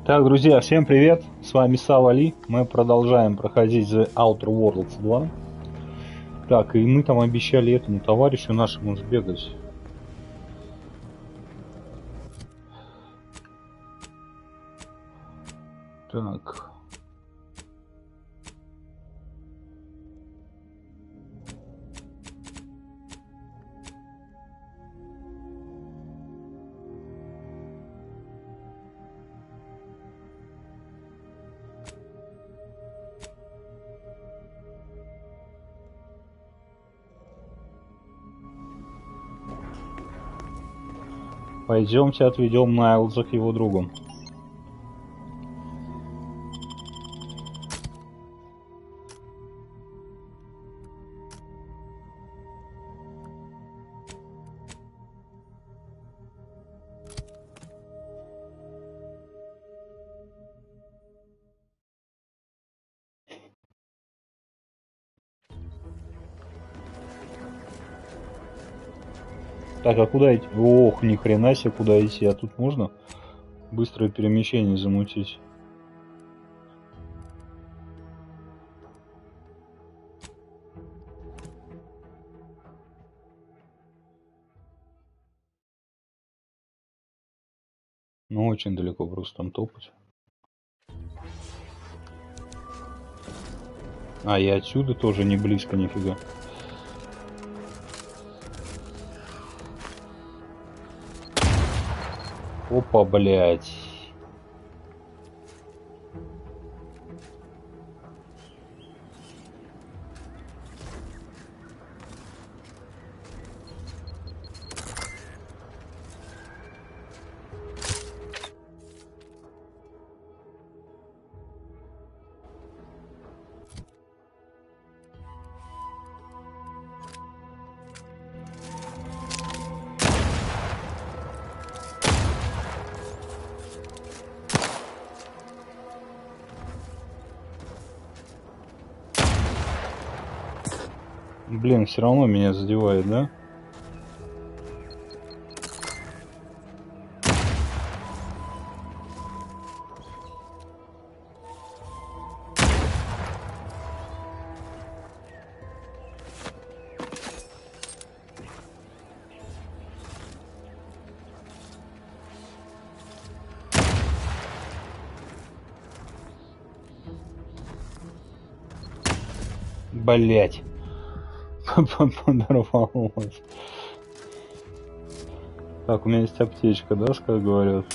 Так, друзья, всем привет! С вами Савали. Мы продолжаем проходить The Outer Worlds 2. Так, и мы там обещали этому товарищу нашему сбегать. Так. Пойдемте отведем Найлза к его другу. Так, а куда идти? Ох, ни хрена себе, куда идти? А тут можно быстрое перемещение замутить? Ну, очень далеко просто там топать. А, и отсюда тоже не близко нифига. Опа, блядь. Блин, все равно меня задевает, да? Блять. Подорвалось. Так, у меня есть аптечка, да, как говорят?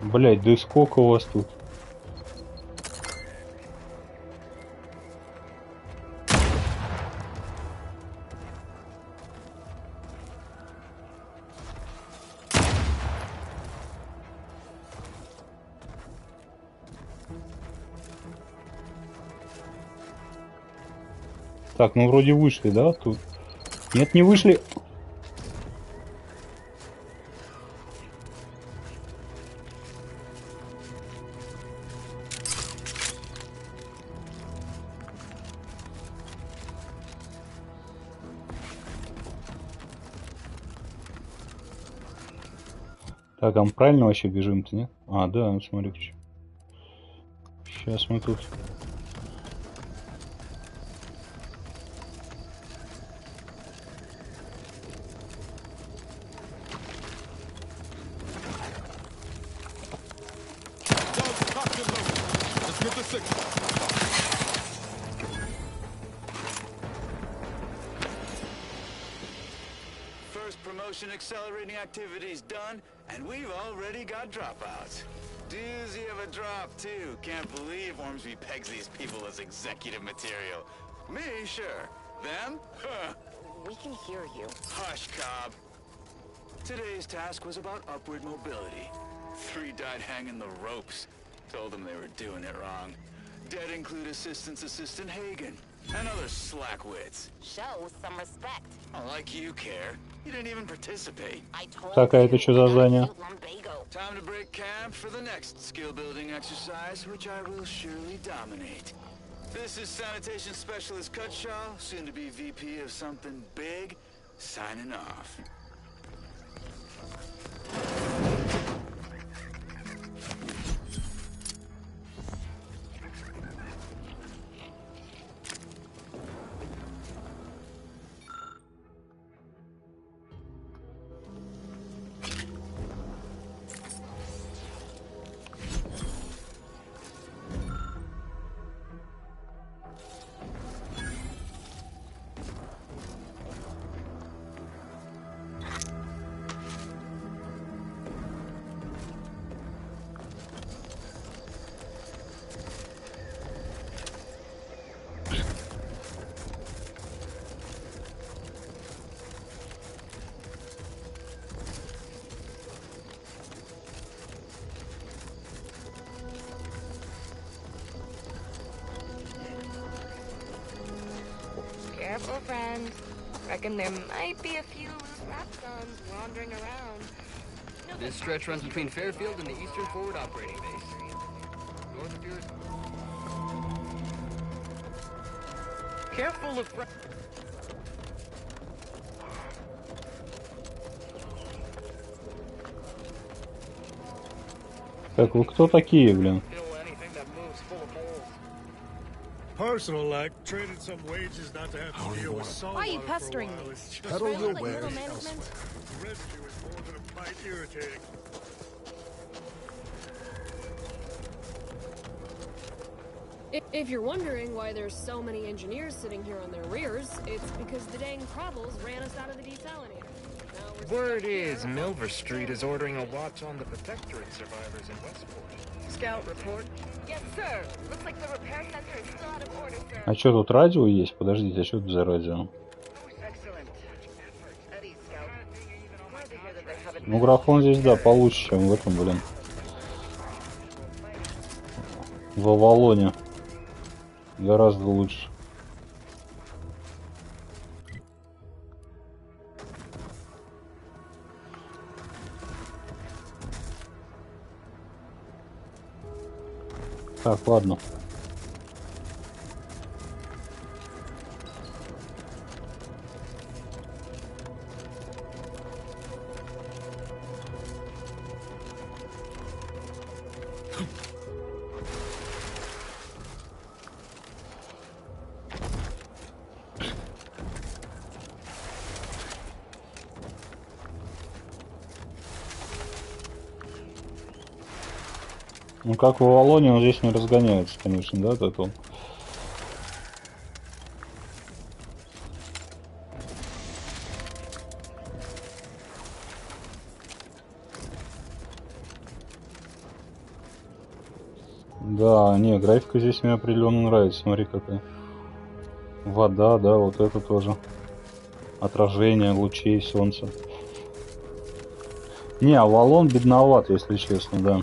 Блять, да и сколько у вас тут? Так, ну вроде вышли, да, тут? Нет, не вышли. Так, а мы правильно вообще бежим-то, нет? А, да, ну смотри-ка. Сейчас мы тут... Accelerating activities done, and we've already got dropouts. Doozy of a drop, too. Can't believe Ormsby pegs these people as executive material. Me, sure. Them? Huh. We can hear you. Hush, Cobb. Today's task was about upward mobility. 3 died hanging the ropes. Told them they were doing it wrong. Dead include Assistant Hagen and other slackwits. Show some respect. Oh, like you care. You didn't even participate. I told Так, а это что за задание? Time to break camp for the next skill building exercise, which I will surely dominate. This is Sanitation Specialist Cutshaw, soon to be VP of something big, signing off. Careful, friend. Reckon there might be a few loose lapdogs wandering around. This stretch runs between Fairfield and the Eastern Forward Operating Base. North of yours. Careful of... Так, вы кто такие, блин? Personal, like traded some wages not to have to deal with salt. Why are you pestering me? Pedal your Like way middle management? The residue is more than a mite irritating. If you're wondering why there's so many engineers sitting here on their rears, it's because the dang Probbles ran us out of the desalinator. Now we're Word is Milver Street is ordering a watch on the Protectorate survivors in Westport. Scout report. Yes, sir. Looks like the repair center is still out of order, sir. А что тут радио есть? Подождите, а что это за радио? Excellent. Eddie, Scout. Glad to hear that they haven't... Ну, графон здесь, да, получше, чем в этом, блин. В Авалоне. Гораздо лучше. Так, ладно. Ну, как в Авалоне, он здесь не разгоняется, конечно, да, от этого. Да, не, графика здесь мне определенно нравится, смотри какая. Вода, да, вот это тоже. Отражение лучей солнца. Не, Авалон бедноват, если честно, да.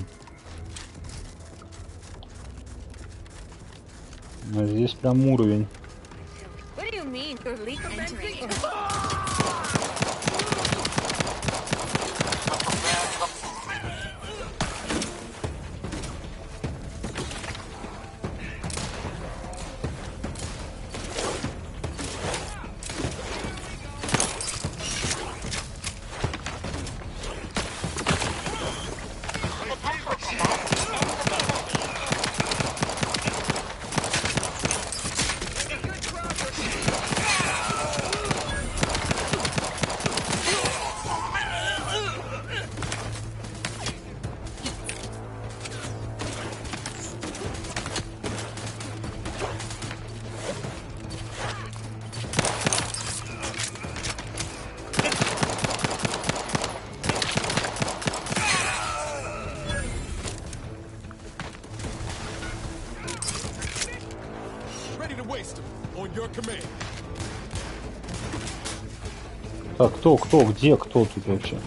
А здесь прям уровень. What do you mean? You're legal fencing? Так, кто, где, кто тут вообще?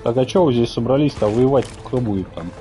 Так, а чё вы здесь собрались-то? Воевать кто будет там?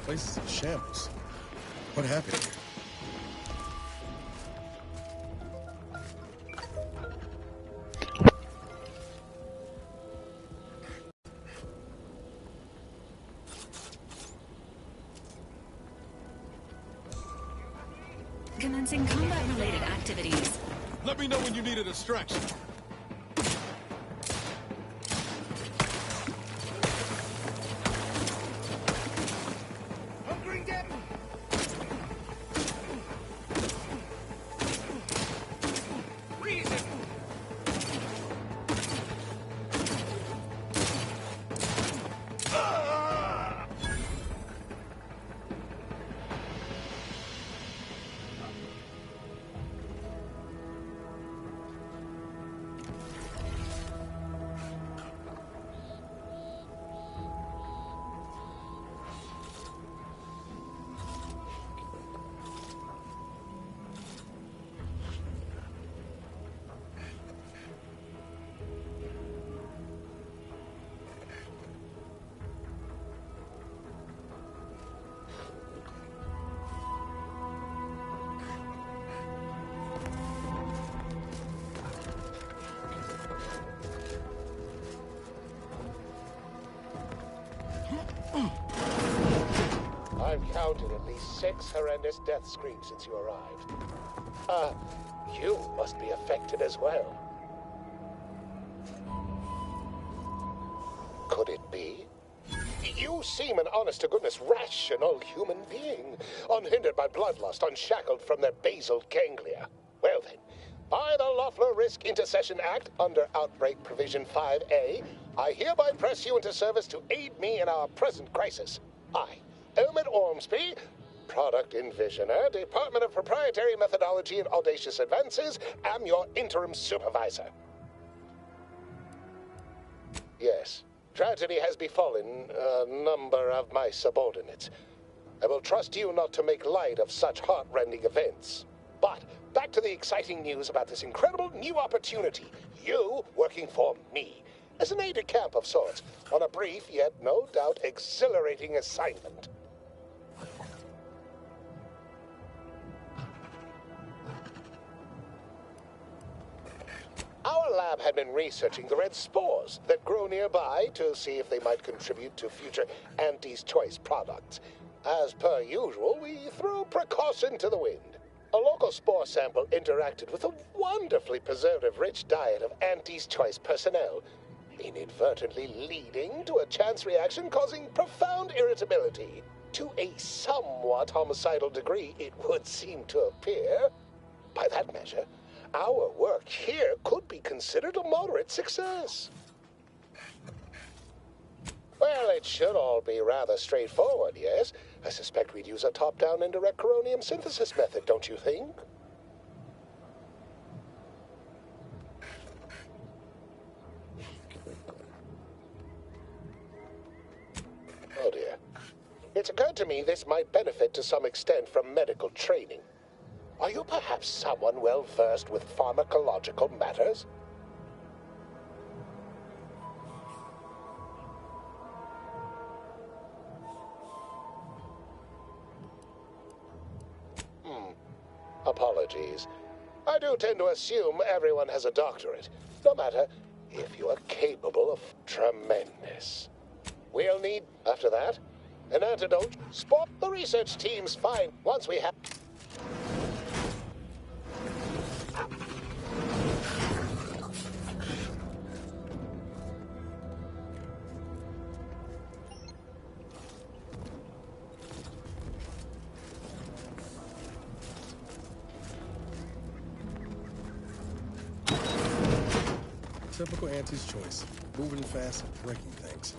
Place is in shambles. What happened here? Commencing combat-related activities. Let me know when you need a distraction. I've counted at least 6 horrendous death screams since you arrived. You must be affected as well. Could it be? You seem an honest-to-goodness rational human being, unhindered by bloodlust, unshackled from their basal ganglia. Well then, by the Loeffler Risk Intercession Act, under Outbreak Provision 5A, I hereby press you into service to aid me in our present crisis. I, Elmet Ormsby, Product Envisioner, Department of Proprietary Methodology and Audacious Advances, am your interim supervisor. Yes, tragedy has befallen a number of my subordinates. I will trust you not to make light of such heart-rending events. But back to the exciting news about this incredible new opportunity. You working for me, as an aide-de-camp of sorts, on a brief yet no doubt exhilarating assignment. Our lab had been researching the red spores that grow nearby to see if they might contribute to future Auntie's Choice products. As per usual, we threw precaution to the wind. A local spore sample interacted with a wonderfully preservative-rich diet of Auntie's Choice personnel, inadvertently leading to a chance reaction causing profound irritability. To a somewhat homicidal degree, it would seem to appear. By that measure, our work here could be considered a moderate success. Well, it should all be rather straightforward, yes? I suspect we'd use a top-down indirect coronium synthesis method, don't you think? Oh dear. It's occurred to me this might benefit to some extent from medical training. Are you perhaps someone well-versed with pharmacological matters? Apologies. I do tend to assume everyone has a doctorate, no matter if you are capable of tremendous. We'll need, after that, an antidote. Spot the research team's find once we have... Typical Auntie's choice. Moving fast and breaking things.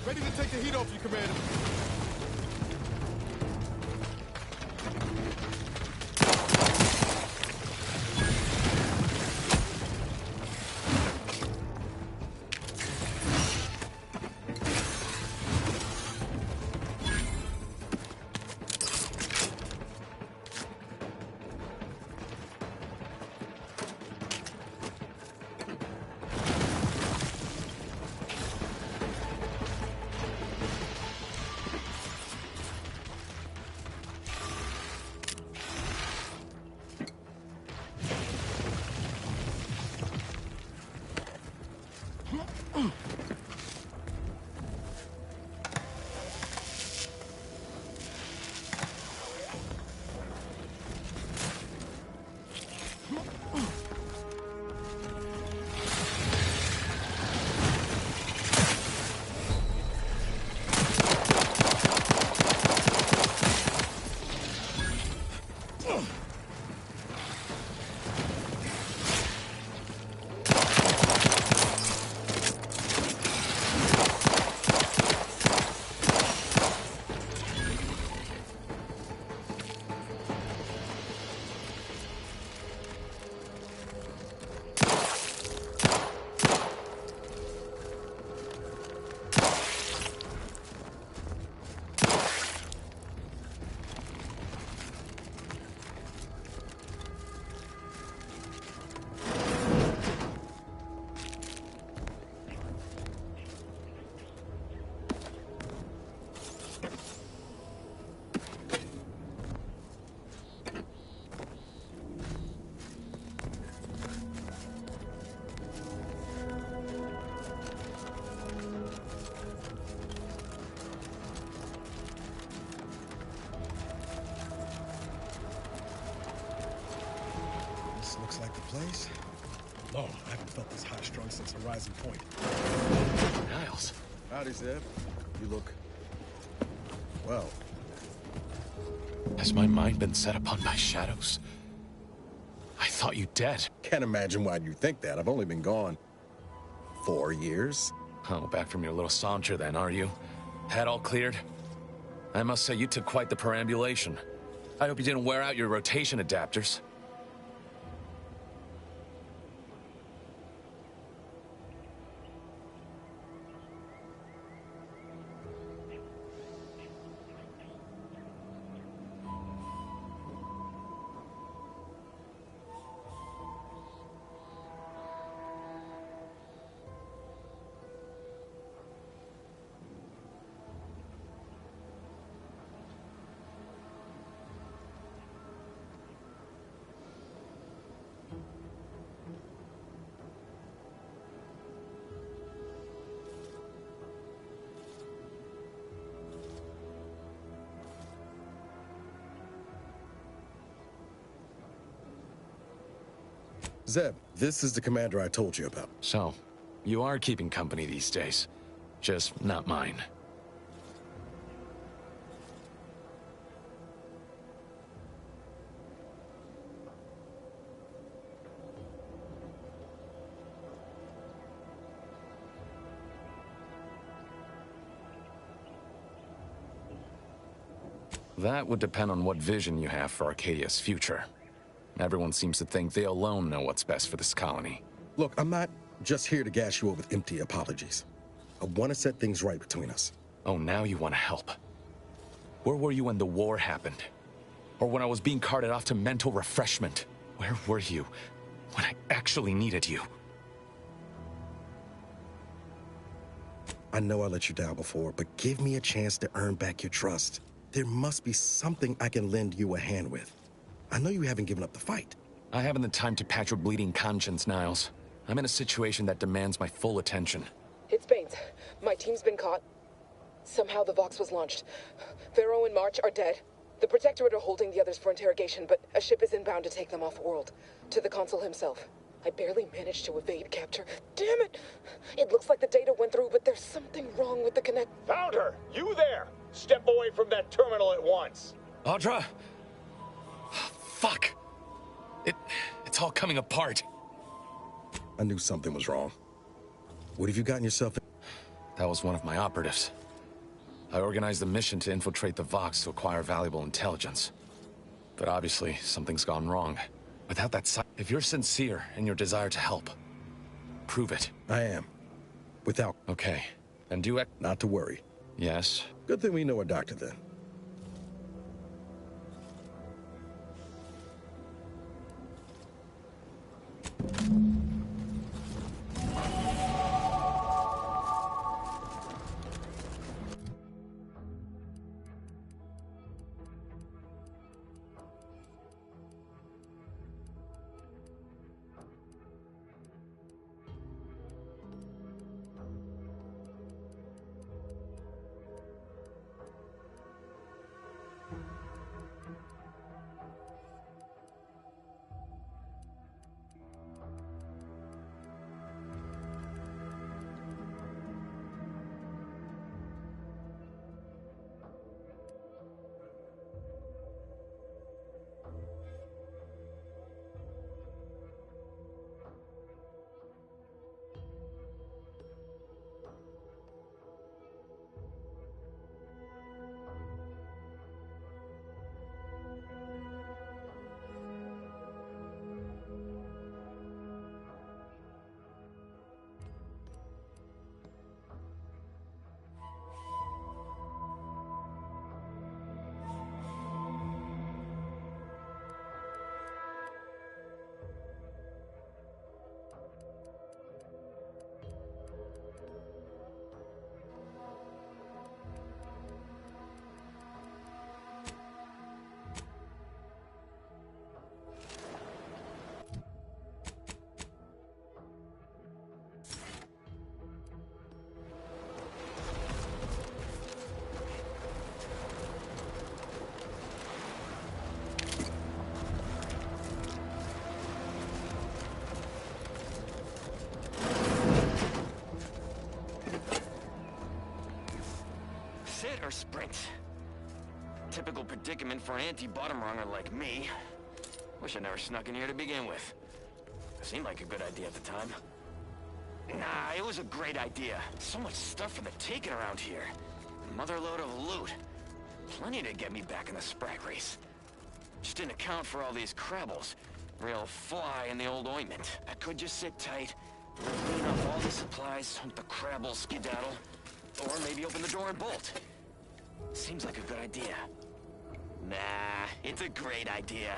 Ready to take the heat off you, Commander. place? Lord, I haven't felt this high-strung since Horizon Point. Niles. Howdy, Zeb. You look... well. Has my mind been set upon by shadows? I thought you dead. Can't imagine why you think that. I've only been gone 4 years. Oh, back from your little saunter then, are you? Head all cleared? I must say you took quite the perambulation. I hope you didn't wear out your rotation adapters. Zeb, this is the commander I told you about. So, you are keeping company these days. Just not mine. That would depend on what vision you have for Arcadia's future. Everyone seems to think they alone know what's best for this colony. Look, I'm not just here to gas you up with empty apologies. I want to set things right between us. Oh, now you want to help. Where were you when the war happened? Or when I was being carted off to mental refreshment? Where were you when I actually needed you? I know I let you down before, but give me a chance to earn back your trust. There must be something I can lend you a hand with. I know you haven't given up the fight. I haven't the time to patch your bleeding conscience, Niles. I'm in a situation that demands my full attention. It's Baines. My team's been caught. Somehow the Vox was launched. Pharaoh and March are dead. The Protectorate are holding the others for interrogation, but a ship is inbound to take them off-world. To the Consul himself. I barely managed to evade capture. Damn it! It looks like the data went through, but there's something wrong with the connect... Found her! You there! Step away from that terminal at once! Audra! Fuck! It's all coming apart. I knew something was wrong. What have you gotten yourself in? That was one of my operatives. I organized a mission to infiltrate the Vox to acquire valuable intelligence. But obviously, something's gone wrong. Without that if you're sincere in your desire to help, prove it. I am. Without... Okay. Then do it. Not to worry. Yes? Good thing we know a doctor then. sit or sprint. Typical predicament for an anti-bottom runger like me. Wish I never snuck in here to begin with. Seemed like a good idea at the time. Nah, it was a great idea. So much stuff for the taking around here. Motherload of loot. Plenty to get me back in the sprag race. Just didn't account for all these crabbles. Real fly in the old ointment. I could just sit tight, clean off all the supplies, hope the crabbles skedaddle, or maybe open the door and bolt. Seems like a good idea. Nah, it's a great idea.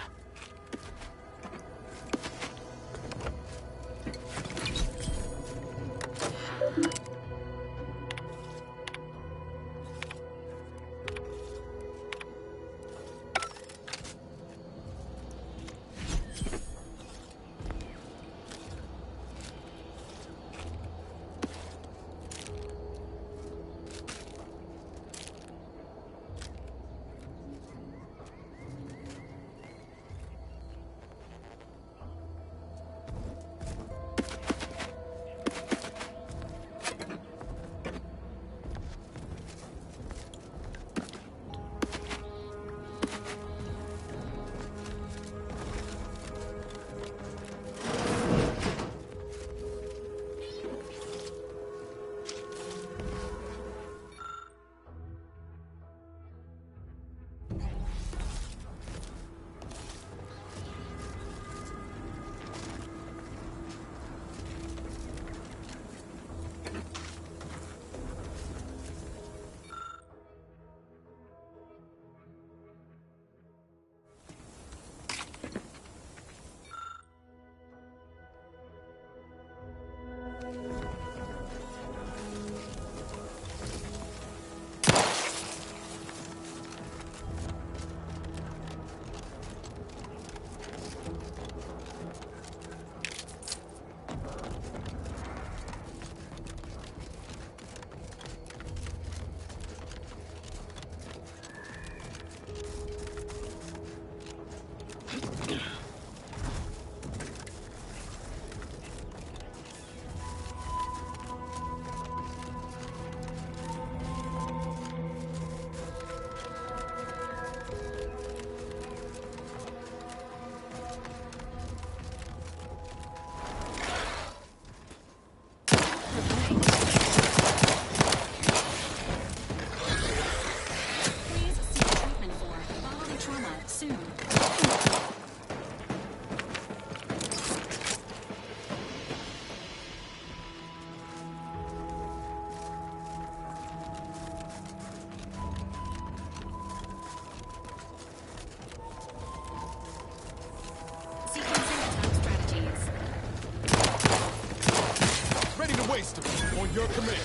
On your command.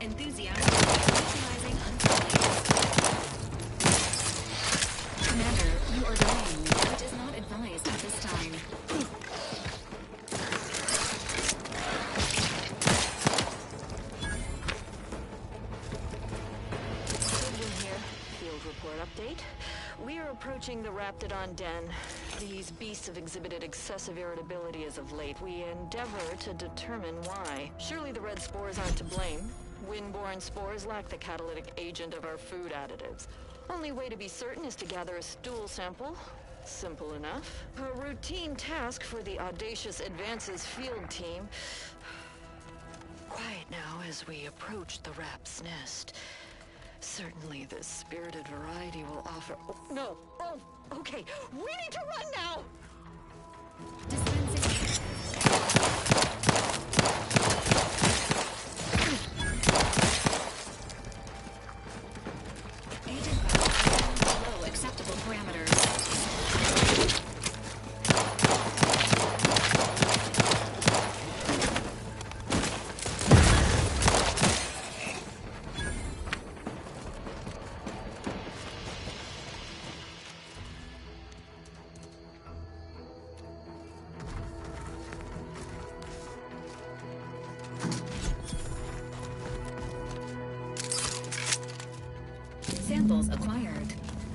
Enthusiasm utilizing unfamiliar. Commander, you are delaying, which is not advised at this time. Here, field report update. We are approaching the Raptidon Den. These beasts have exhibited excessive irritability as of late. We endeavor to determine why. Surely the red spores aren't to blame. Wind-borne spores lack the catalytic agent of our food additives. Only way to be certain is to gather a stool sample. Simple enough. A routine task for the audacious Advances field team. Quiet now as we approach the rap's nest. Certainly this spirited variety will offer... Oh, no! Oh, okay. We need to run now! Below acceptable parameters. Samples acquired.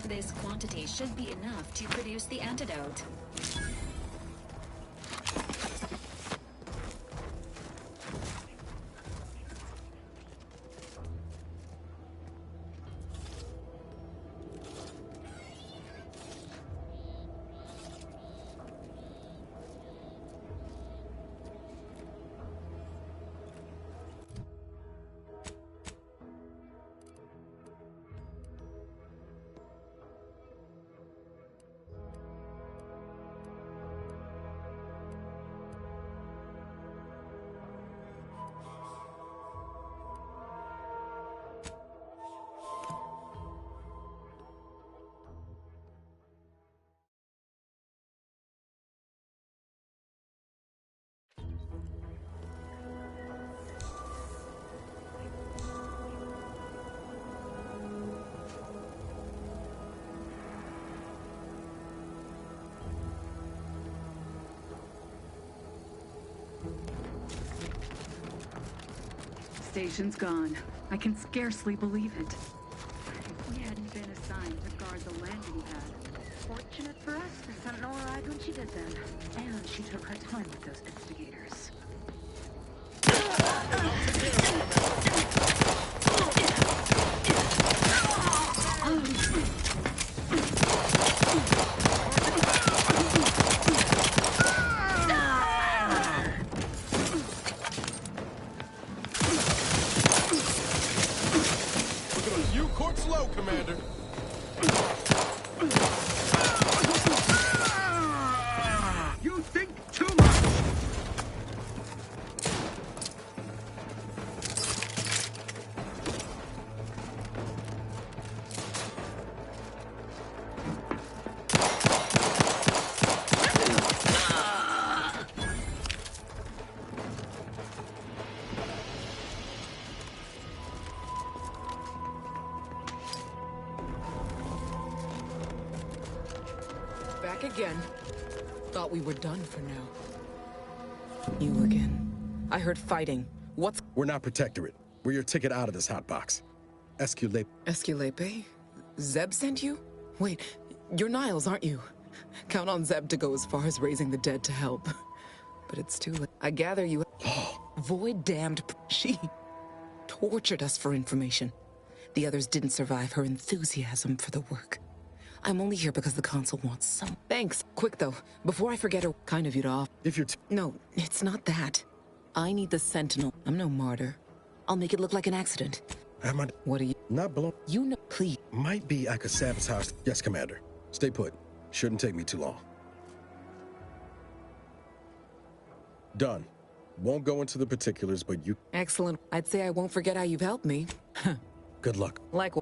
This quantity should be enough to produce the antidote. Station's gone. I can scarcely believe it. If we hadn't been assigned to guard the landing pad. Fortunate for us, the Sentinel arrived when she did then. And she took her time with those instigators. Commander. You think too much. Back again. Thought we were done for now. You again. I heard fighting. What's... We're not Protectorate. We're your ticket out of this hotbox. Esculape. Esculape? Zeb sent you? Wait, you're Niles, aren't you? Count on Zeb to go as far as raising the dead to help. But it's too late. I gather you... Void damned... She tortured us for information. The others didn't survive her enthusiasm for the work. I'm only here because the Consul wants some. Thanks. Quick, though. Before I forget her, kind of you to off. If you're... No, it's not that. I need the Sentinel. I'm no martyr. I'll make it look like an accident. Am I... What are you... Not blown... You know... Please. Might be I could sabotage... Yes, Commander. Stay put. Shouldn't take me too long. Done. Won't go into the particulars, but you... Excellent. I'd say I won't forget how you've helped me. Good luck. Like...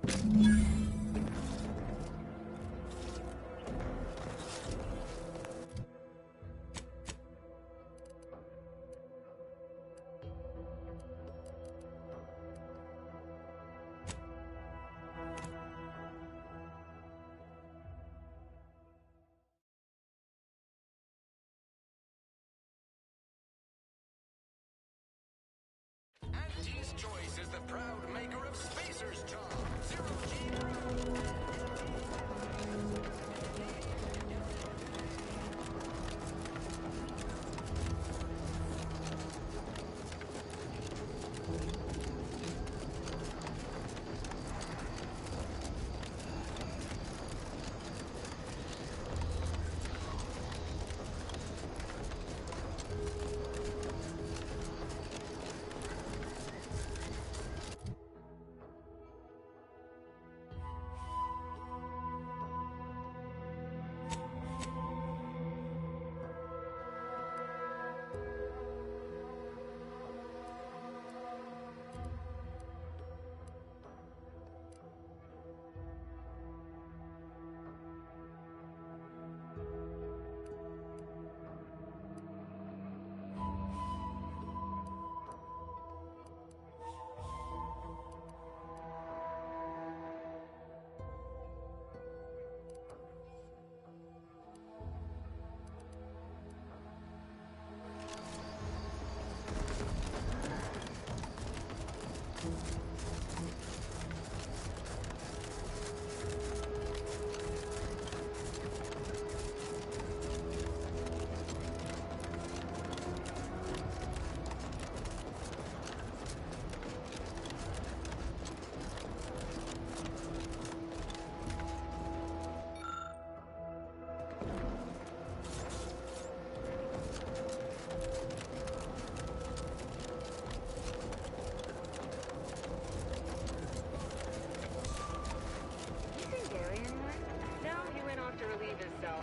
Choice is the proud maker of Spacer's Job. Zero-G.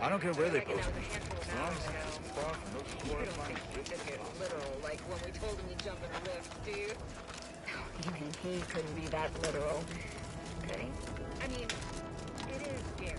I don't care where they post me. You don't think we took it literal, like when we told him to jump in a lift, do you? Even he couldn't be that literal, could he? I mean, it is scary.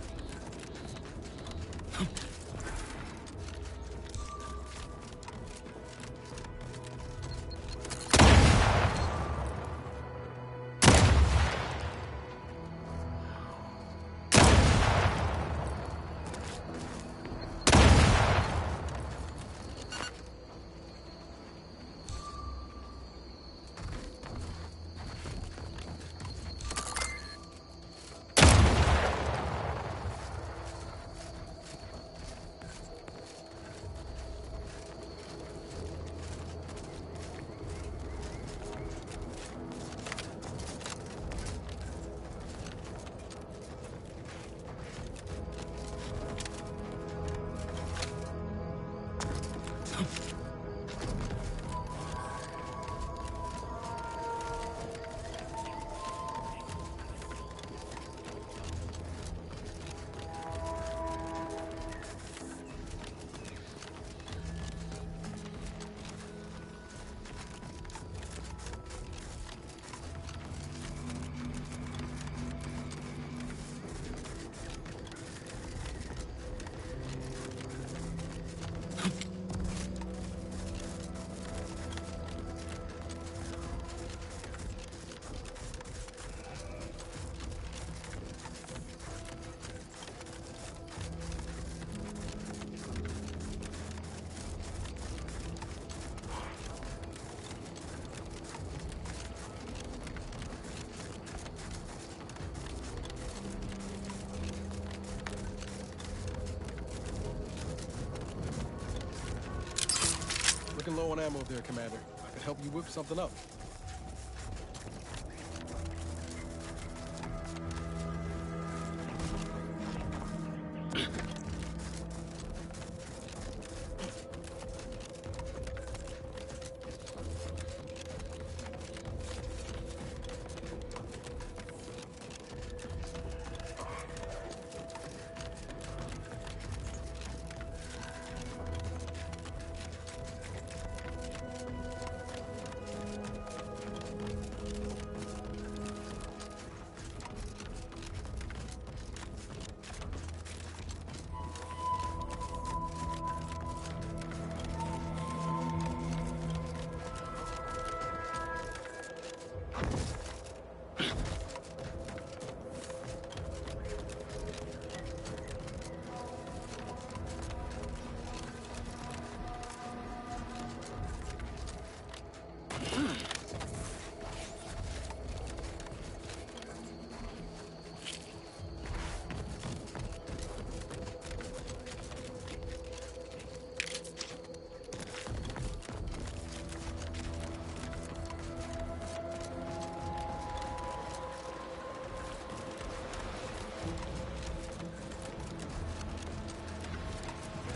Looking low on ammo there, Commander. I could help you whip something up.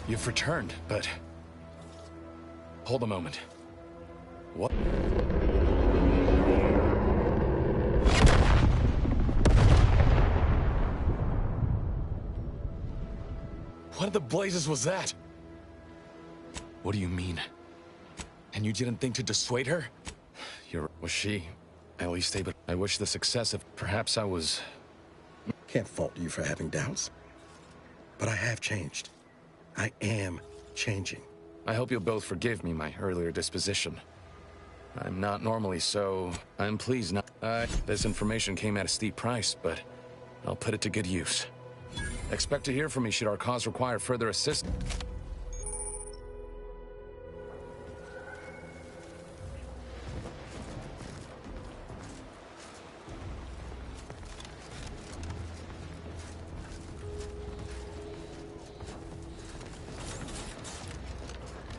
You've returned, but... Hold a moment. What? What in the blazes was that? What do you mean? And you didn't think to dissuade her? Was she at least able... I wish the success of... Perhaps I was... Can't fault you for having doubts. But I have changed. I am changing. I hope you'll both forgive me my earlier disposition. I'm not normally so... I'm pleased not... This information came at a steep price, but I'll put it to good use. Expect to hear from me should our cause require further assistance.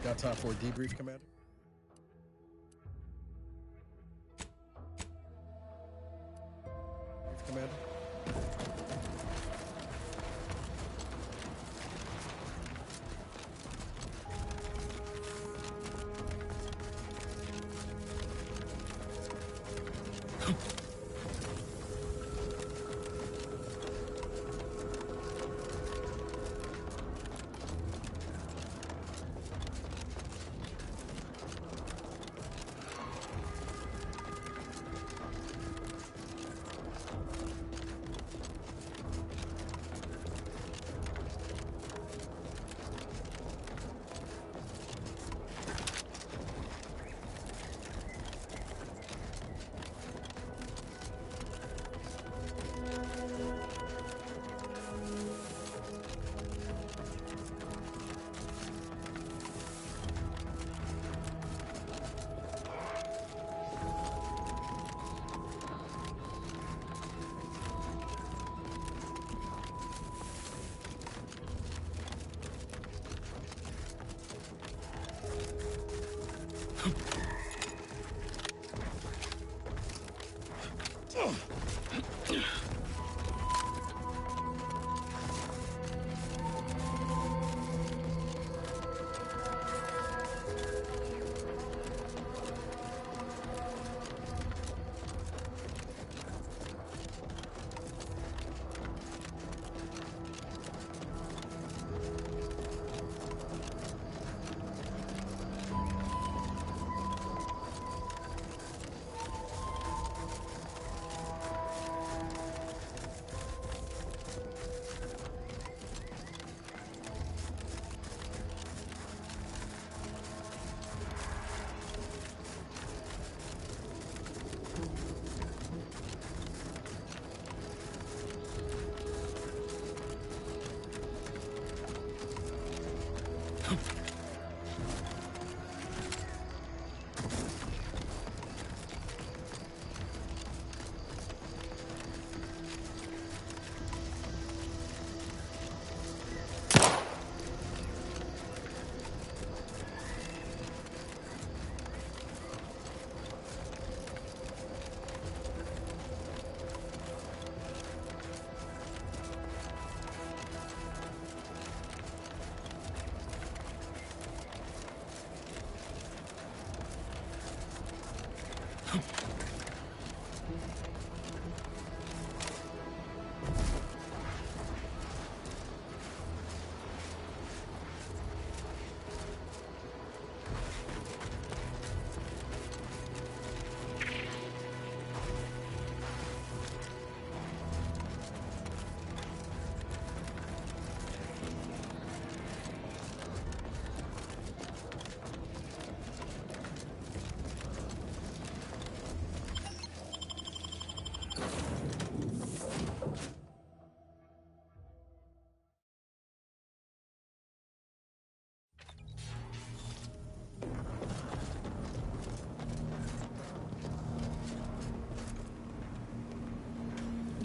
Got time for a debrief, Commander? Commander?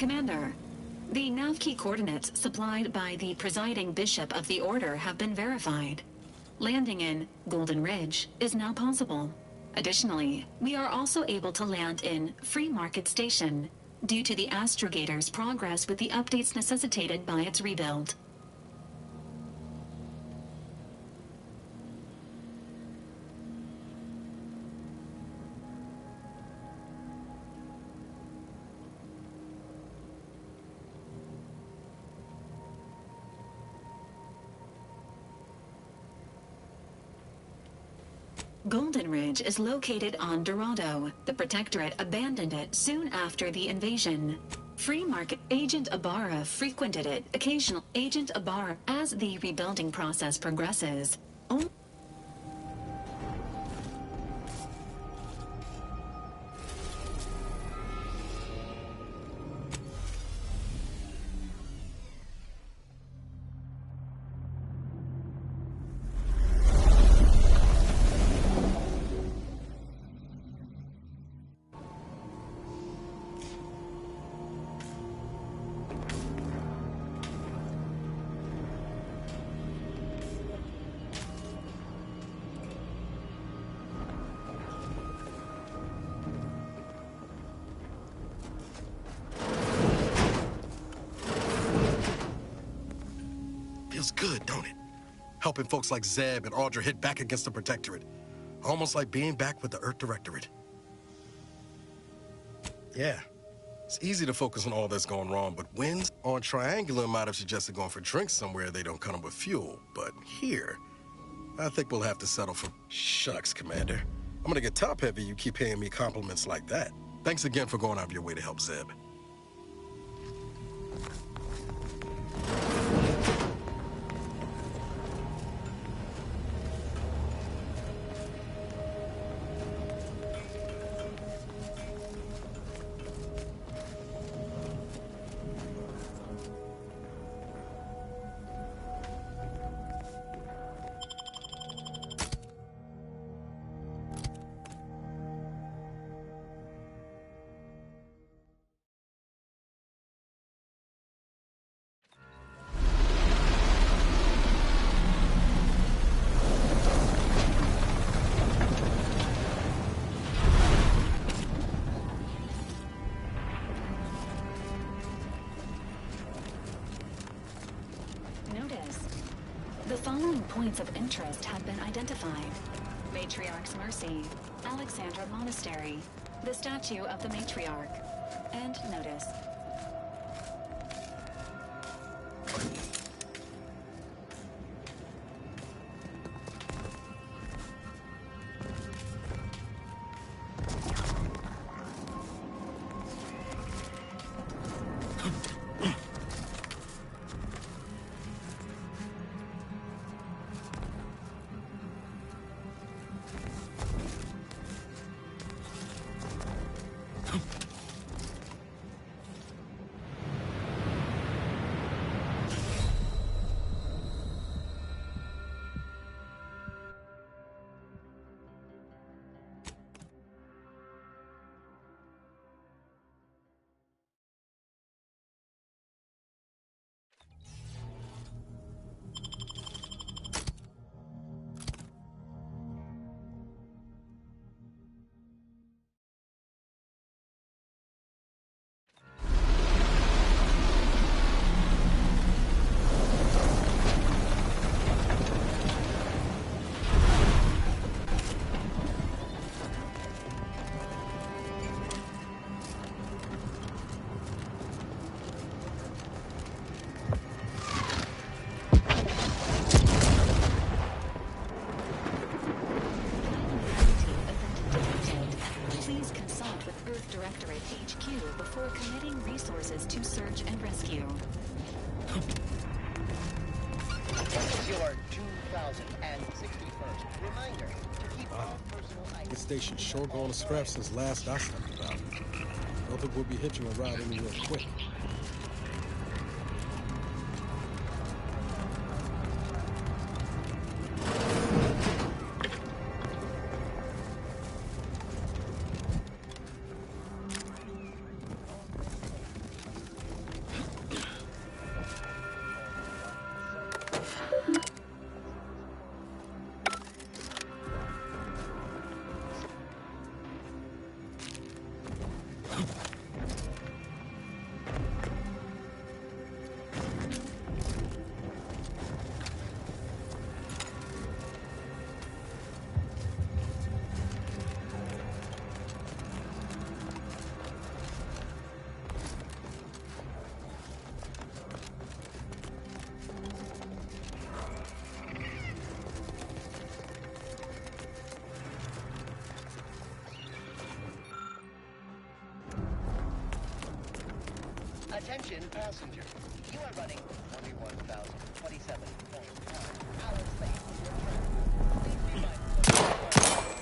Commander, the nav key coordinates supplied by the presiding bishop of the Order have been verified. Landing in Golden Ridge is now possible. Additionally, we are also able to land in Free Market Station due to the astrogator's progress with the updates necessitated by its rebuild. Golden Ridge is located on Dorado. The Protectorate abandoned it soon after the invasion. Free Market Agent Ibarra frequented it occasionally. Agent Ibarra, as the rebuilding process progresses, Feels good, don't it? Helping folks like Zeb and Audra hit back against the Protectorate. Almost like being back with the Earth Directorate. Yeah, it's easy to focus on all that's going wrong, but wins on Triangular might have suggested going for drinks somewhere they don't come with fuel. But here, I think we'll have to settle for... Shucks, Commander. I'm gonna get top-heavy you keep paying me compliments like that. Thanks again for going out of your way to help Zeb. points of interest have been identified. Matriarch's Mercy, Alexandra Monastery, the statue of the Matriarch, and notice. Before committing resources to search and rescue. This is your 2061st reminder to keep all personal items. This station sure going to scrap since last I stepped about. Don't think we'll be hitching a ride anywhere quick. Attention passenger, you are running 41,027.1 hours late for your flight. Please be mindful of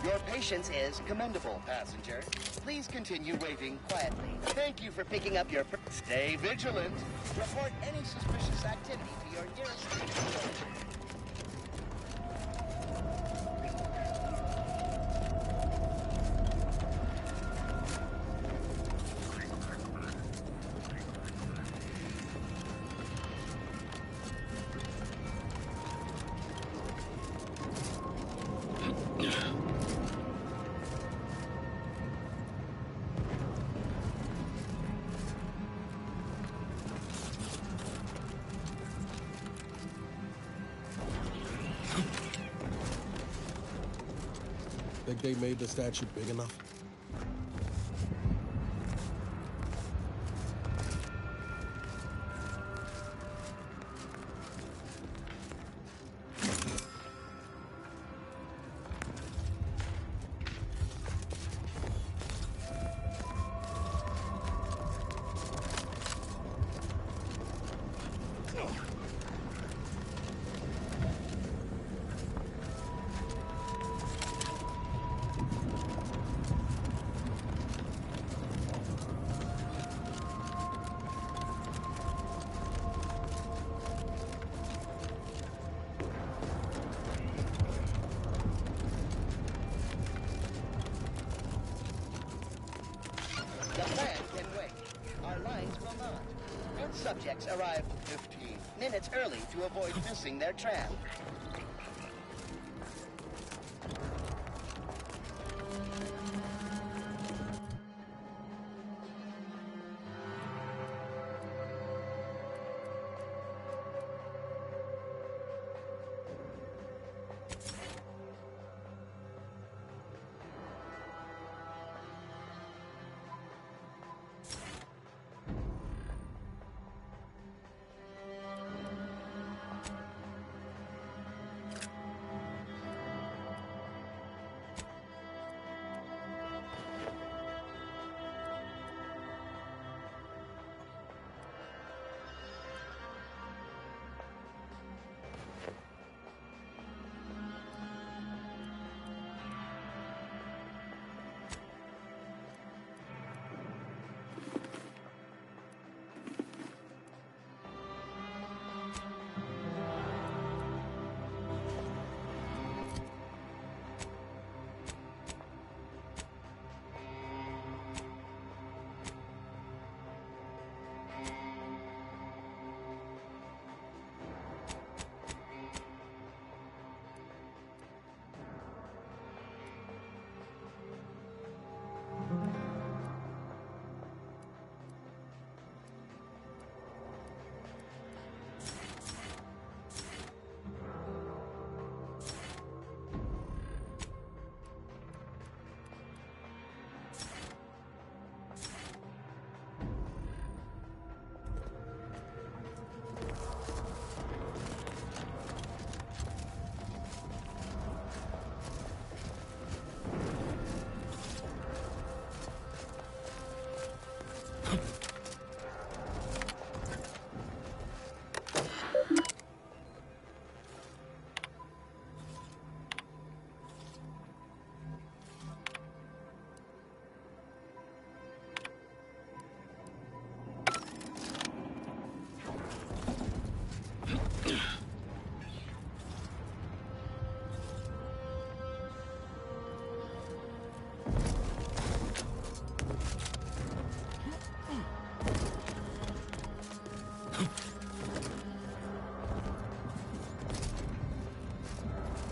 Your patience is commendable, passenger. Please continue waiting quietly. Thank you for picking up your... Stay vigilant. Report any suspicious activity to your nearest station. Think they made the statue big enough? The plan can wait. Our lines will not. Good subjects arrive 15 minutes early to avoid missing their tram.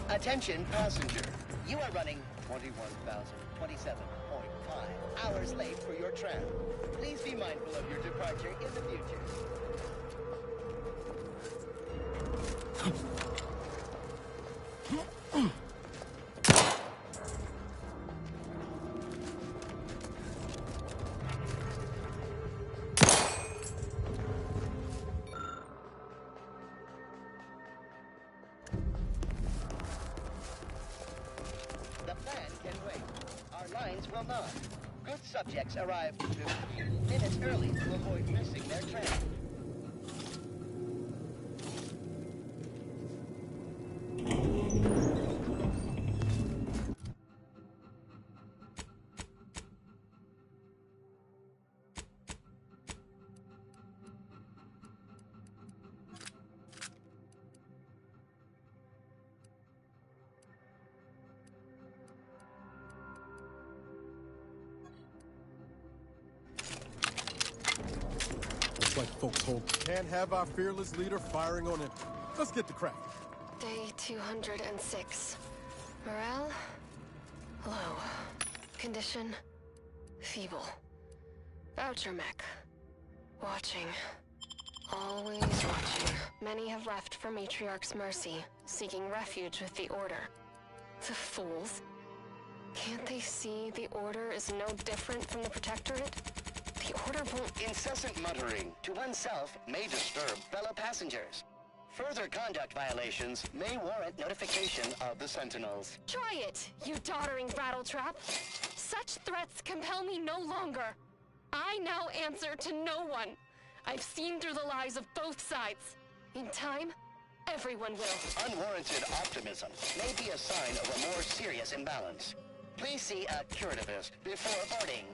Attention passenger, you are running 21,027.5 hours late for your tram. Please be mindful of your departure in the future. Subjects arrive 15 minutes early to avoid missing their train. Like folks hold. Can't have our fearless leader firing on him. Let's get to crafting. Day 206. Morale? Low. Condition? Feeble. Voucher mech. Watching. Always watching. Many have left for Matriarch's mercy, seeking refuge with the Order. The fools. Can't they see the Order is no different from the Protectorate? The Order won't... Incessant muttering to oneself may disturb fellow passengers. Further conduct violations may warrant notification of the Sentinels. Try it, you doddering rattletrap! Such threats compel me no longer. I now answer to no one. I've seen through the lies of both sides. In time, everyone will. Unwarranted optimism may be a sign of a more serious imbalance. Please see a curativist before boarding.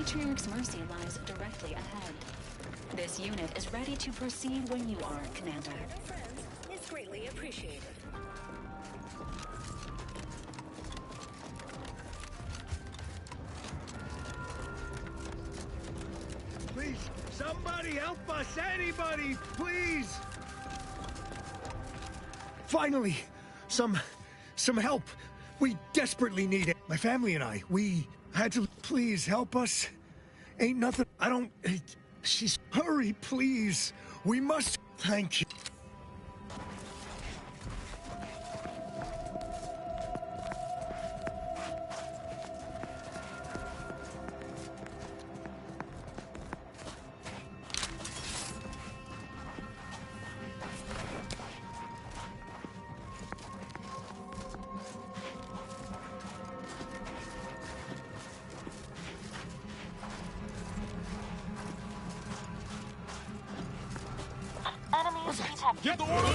Matriarch's Mercy lies directly ahead. This unit is ready to proceed when you are, Commander. It's greatly appreciated. Please, somebody help us! Anybody, please! Finally, some help. We desperately need it. My family and I, we had to. Please help us. Ain't nothing. I don't. She's. Hurry, please. We must. Thank you. Enemies detected. Get the order!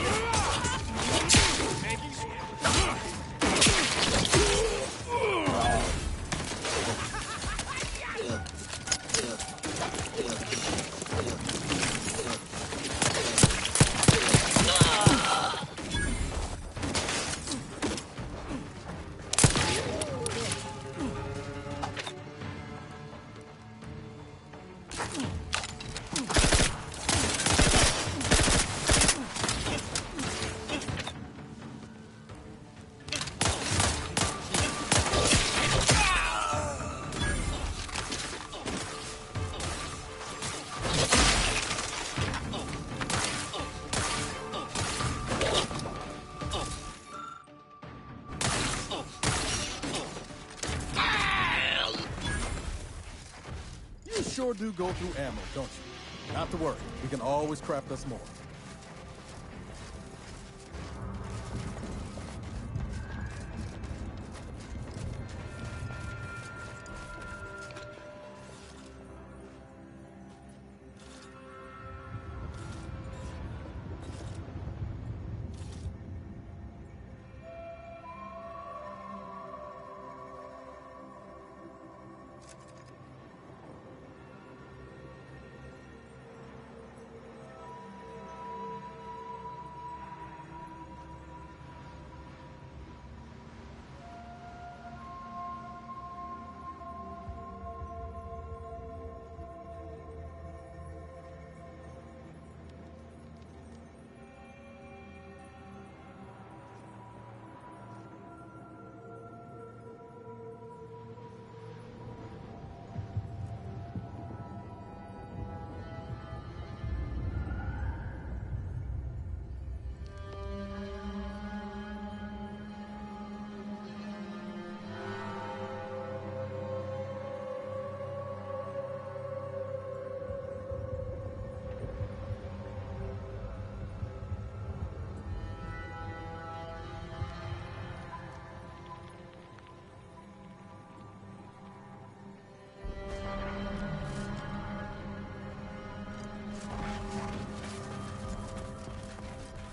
Sure do go through ammo, don't you? Not to worry, we can always craft us more.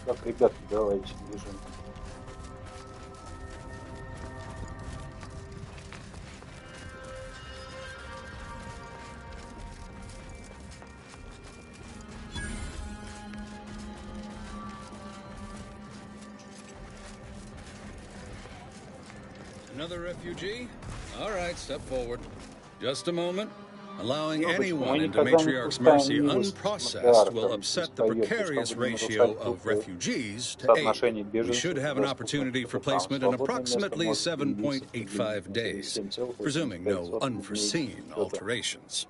Так, ребята, давайте бежим. Another refugee? All right, step forward. Just a moment. Allowing anyone into Matriarch's Mercy unprocessed will upset the precarious ratio of refugees to aid. We should have an opportunity for placement in approximately 7.85 days, presuming no unforeseen alterations.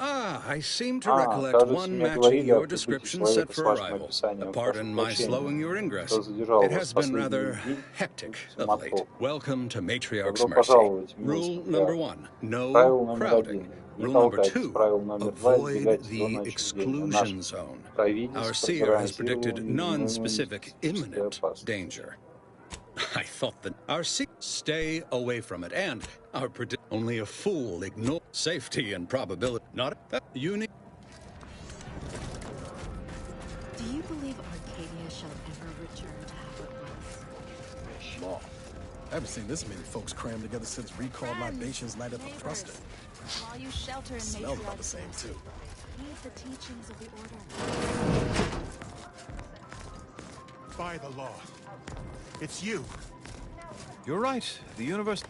Ah, I seem to recollect one matching your description set for arrival. Pardon my slowing your ingress. It has been rather hectic of late. Welcome to Matriarch's Mercy. Rule number 1, no crowding. Rule number 2, avoid the exclusion zone. Our seer has predicted non-specific imminent danger. I thought that our stay away from it, and our only a fool ignore safety and probability. Not that unique. Do you believe Arcadia shall ever return to how it was? Law. I haven't seen this many folks crammed together since recalled libations night at the Thruster. While you shelter in Smelled about the same too. Heed the teachings of the order. By the law. It's you. You're right. The universe...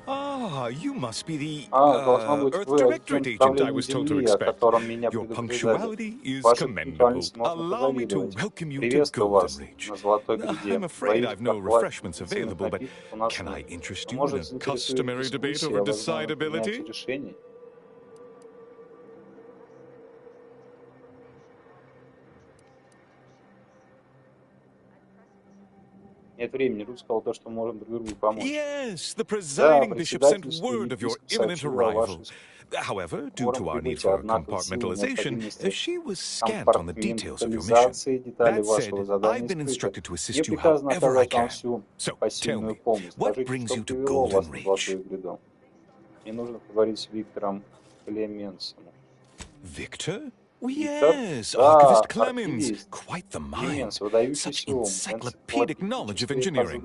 Ah, you must be the Earth Directorate agent I was told to expect. Your punctuality is commendable. Allow me to welcome you to Golden Ridge. I'm afraid I've no refreshments available, but can I interest you in a customary debate over decidability? Нет времени. Рут сказал то, что можем друг другу помочь. Yes, the presiding bishop sent word of your imminent arrival. However, due to our need for compartmentalization, she was scant on the details of your mission. That said, I've been instructed to assist you however I can. So, tell me, what brings you to Golden Ridge? Мне нужно поговорить с Виктором Клеменсом. Victor? Oh, yes, Archivist Clemens. Quite the mind. Such encyclopedic knowledge of engineering.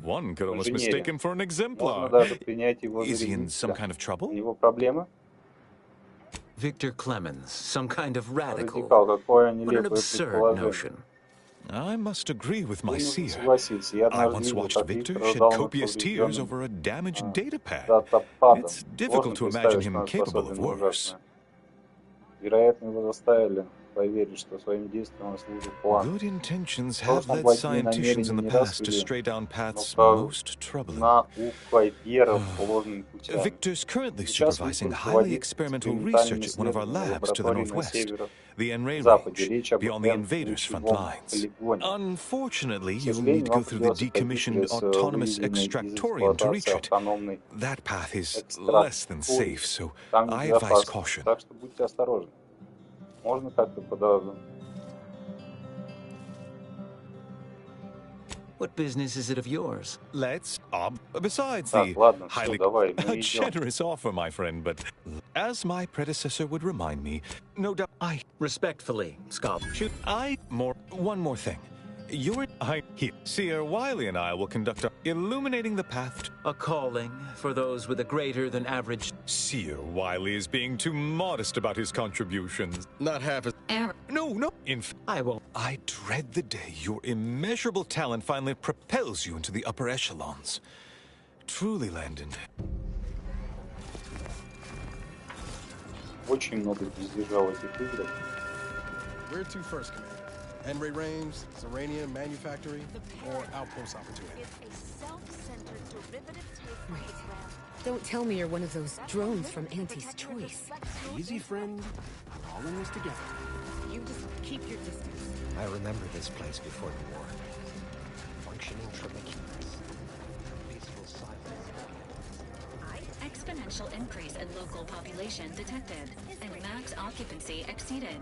One could almost mistake him for an exemplar. Is he in some kind of trouble? Victor Clemens, some kind of radical. What an absurd notion. I must agree with my seer. I once watched Victor shed copious tears over a damaged data pad. It's difficult to imagine him capable of worse. Вероятно, его заставили поверить, что своим действием он служит плану. Good intentions have led scienticians in the past to stray down paths most troubling. Victor's currently supervising highly experimental research at one of our labs to the northwest, the N-Ray range, beyond the invaders' front lines. Unfortunately, you'll need to go through the decommissioned autonomous extractorium to reach it. That path is less than safe, so I advise caution. Можно как-то подождать. What business is it of yours? Let's, besides the highly generous offer, my friend, but as my predecessor would remind me, no doubt respectfully, Scott. One more thing. Seer Wiley and I will conduct illuminating the path. A calling for those with a greater than average. Seer Wiley is being too modest about his contributions. Not half as... No. I won't. I dread the day your immeasurable talent finally propels you into the upper echelons. Truly, Landon. Очень много пиздежа в этих играх. Where to first, Commander? N-Ray range, Serenium manufactory, or outpost opportunity? It's a self-centered derivative take. Wait. Don't tell me you're one of those drones from Auntie's Choice. Easy, friend. We're all in this together. You just keep your distance. I remember this place before the war. Functioning trabecules. Peaceful silence. Exponential increase in local population detected, and max occupancy exceeded.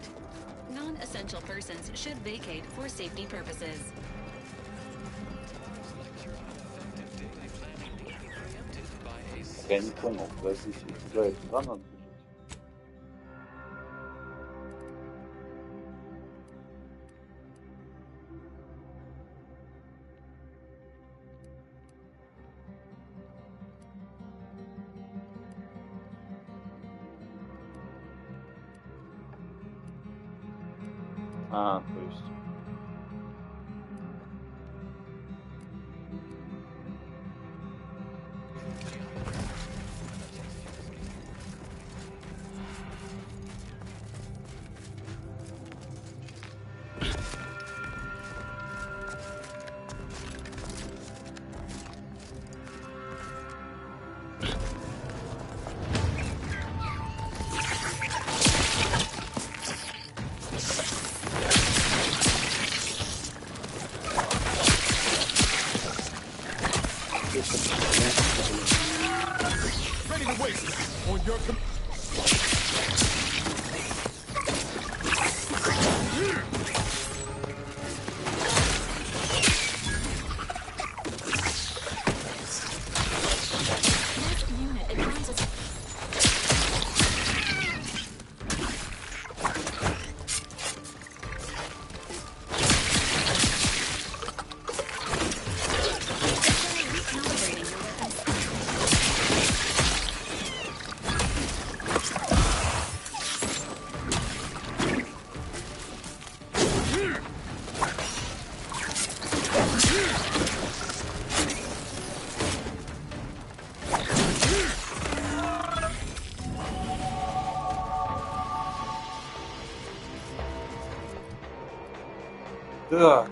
Non-essential persons should vacate for safety purposes. Я не понял, подождите, куда это туда надо бежать? То есть... Ready to waste on your Так.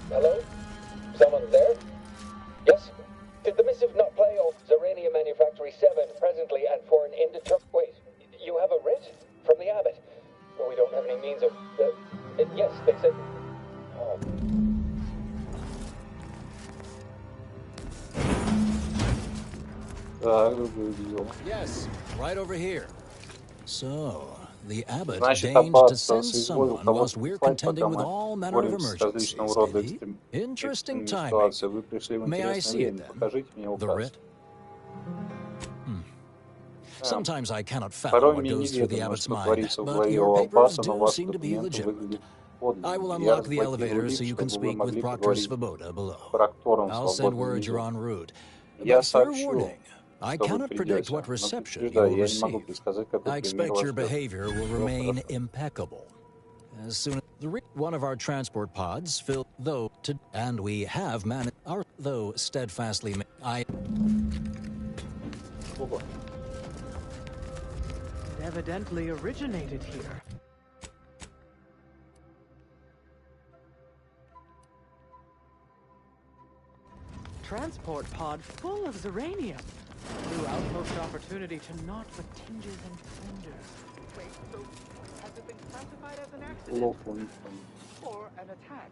Hello? Someone there? Yes? Did the missive not play off Zerania Manufactory 7 presently and for an indeterminate... Wait, you have a writ? From the abbot? Well, we don't have any means of... yes, they said... Oh. Yes, right over here. So, the abbot deigns to send someone whilst we're contending with all manner of emergencies. Interesting timing. May I see it then? The writ? Sometimes I cannot fathom what goes through the abbot's mind, but your papers do seem to be legitimate. I will unlock the elevator so you can speak with Proctor Svoboda below. I'll send word you're en route. But fair warning, I cannot predict what reception you will receive. I expect your behavior will remain impeccable. As soon as one of our transport pods filled, and we have managed our, though steadfastly, It evidently originated here. Transport pod full of Zeranium. New outpost opportunity to naught but tinges and finders. Wait, so has it been classified as an accident? Or an attack?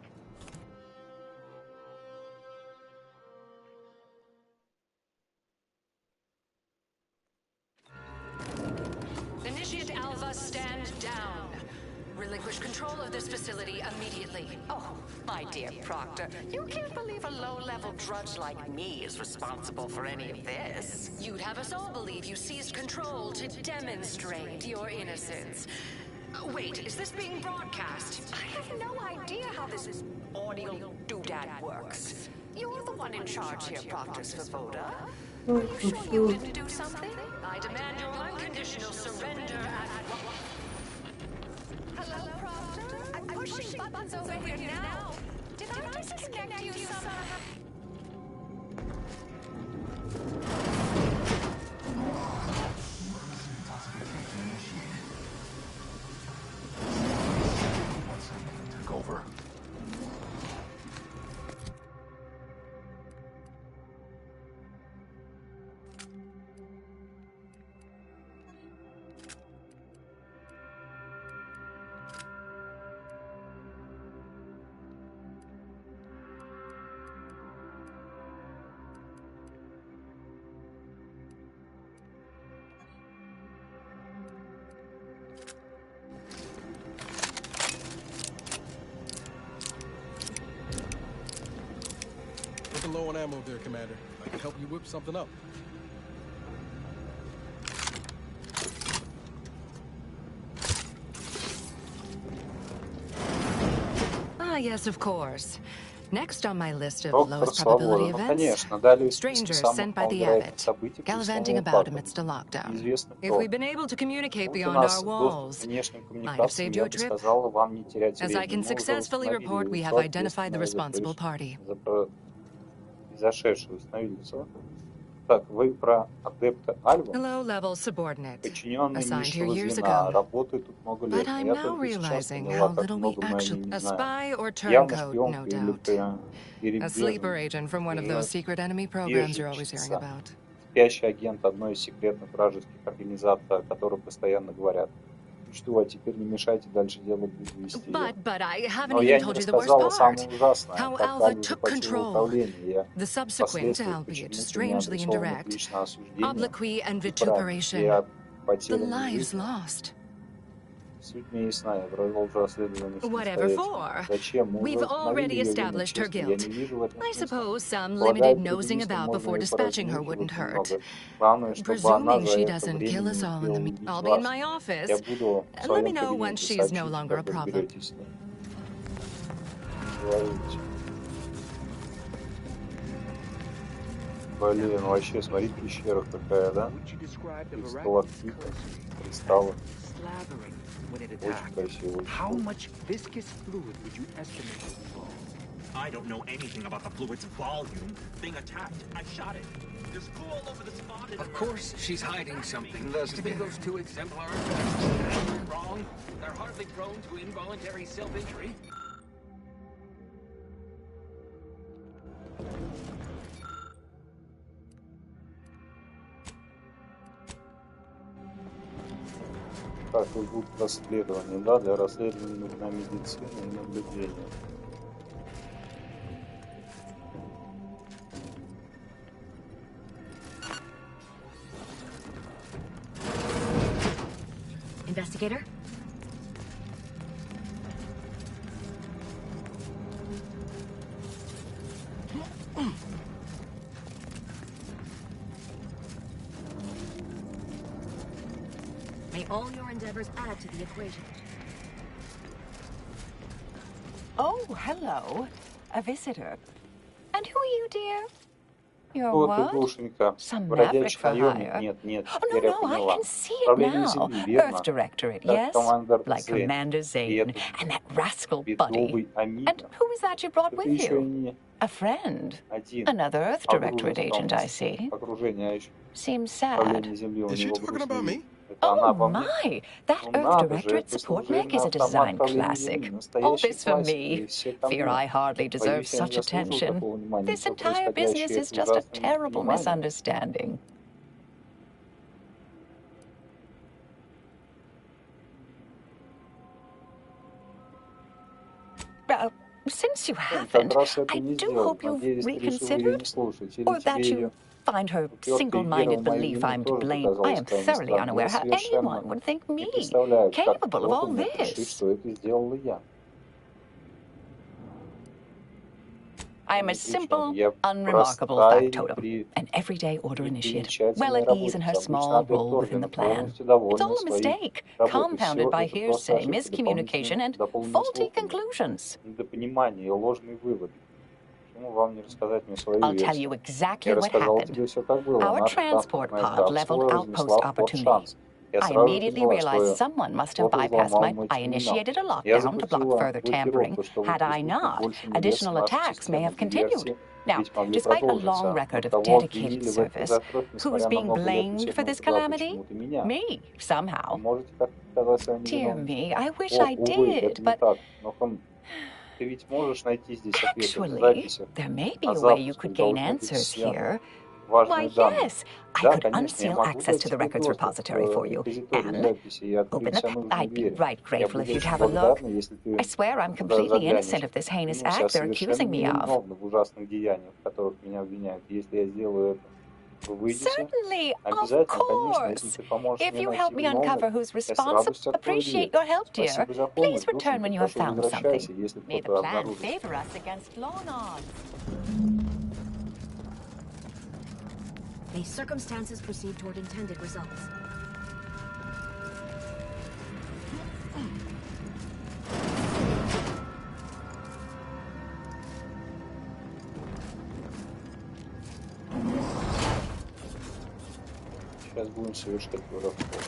Initiate Alva, stand down. Relinquish control of this facility immediately. Oh, my dear Proctor, you can't believe a low-level drudge like me is responsible for any of this. You'd have us all believe you seized control to demonstrate your innocence. Wait, is this being broadcast? I have no idea how this audio doodad works. You're the one in charge here, Proctor Svoboda. Are you sure you didn't do something? I demand your unconditional surrender at... Hello, Proctor? I'm pushing buttons over here now. Did I disconnect you somehow? Take over. Low on ammo there, Commander. I can help you whip something up. Ah, yes, of course. Next on my list of lowest probability events, strangers sent by the abbot, gallivanting about amidst a lockdown. If we'd been able to communicate beyond our walls, might have saved you a trip. As I can successfully report, we have identified the responsible party. Так, вы про адепта Альва? Low-level subordinate. Подчиненные Assigned here низшего years звена, ago. работают тут много лет. But I'm Я now только сейчас realizing поняла, how как little we много мы о ней actually... не A знаем. spy or Явно turncoat, шпионка no или doubt. A sleeper перебежчица. agent from one of those secret enemy programs you're always hearing about. Спящий агент одной из секретных вражеских организаций, о которой постоянно говорят. Учту, а теперь не мешайте, дальше дело буду вести я. Но я не рассказала самое ужасное, как Альва захватила управление. The subsequent, albeit strangely indirect, obloquy and vituperation, the lives lost. Суть мне ясна, я продолжу расследование Whatever for. Зачем? We've already established her guilt. I suppose some limited nosing about before dispatching her wouldn't hurt. Presuming she doesn't kill us all in the meantime. I'll be in my office. Let me know once she's no longer a problem. Блин, вообще, смотри, пещера какая, да? Сталактиты, кристаллы. Очень красиво. How much viscous fluid would you estimate it to fall? I don't know anything about the fluid's volume. Thing attacked. I shot it. There's goo all over the spot. Of course, she's hiding something. To be those two exemplars. Wrong. They're hardly prone to involuntary self-injury. Так, тут будут расследования, да, для расследования нужна медицина и наблюдение. Investigator? May all your endeavors add to the equation. Oh, hello. A visitor. And who are you, dear? You're Вот what? ты, душенька. Some Бродячий maverick for наемник? hire. Нет, нет, Oh, теперь я no, I поняла. can see it Управление now. земли, верно? Earth Directorate, Как yes? командор Like Зейн. Commander И Zane. этот And that rascal бедовый Buddy. Амиго. And who is that you brought with Это еще you? не A friend. один. Another Earth Directorate agent, I see. Окружение, а еще Seems sad. управление земли у него грустный. Oh my! That Earth Directorate support mech is a design classic. All this for me. Fear I hardly deserve such attention. This entire business is just a terrible misunderstanding. Since you haven't, I do hope you've reconsidered, or that you find her single-minded belief I'm to blame. I am thoroughly unaware how anyone would think me capable of all this. I am a simple, unremarkable factotum, an everyday order initiate, well at ease in her small role within the plan. It's all a mistake, compounded by hearsay, miscommunication, and faulty conclusions. I'll tell you exactly what happened. Our transport pod leveled outpost opportunity. I immediately realized someone must have bypassed I initiated a lockdown to block further tampering. Had I not, additional attacks may have continued. Now, despite a long record of dedicated service, who's being blamed for this calamity? Me, somehow. Dear me, I wish I did, but... Actually, there may be a way you could gain answers here. Why, yes, I could unseal access to the records repository for you and open the... I'd be right grateful if you'd have a look. I swear I'm completely innocent of this heinous act they're accusing me of. Certainly, of course. If you help me uncover who's responsible, appreciate your help, dear. Please return when you have found something. May the plan favor us against long odds. May circumstances proceed toward intended results. Сейчас будем совершать воровство.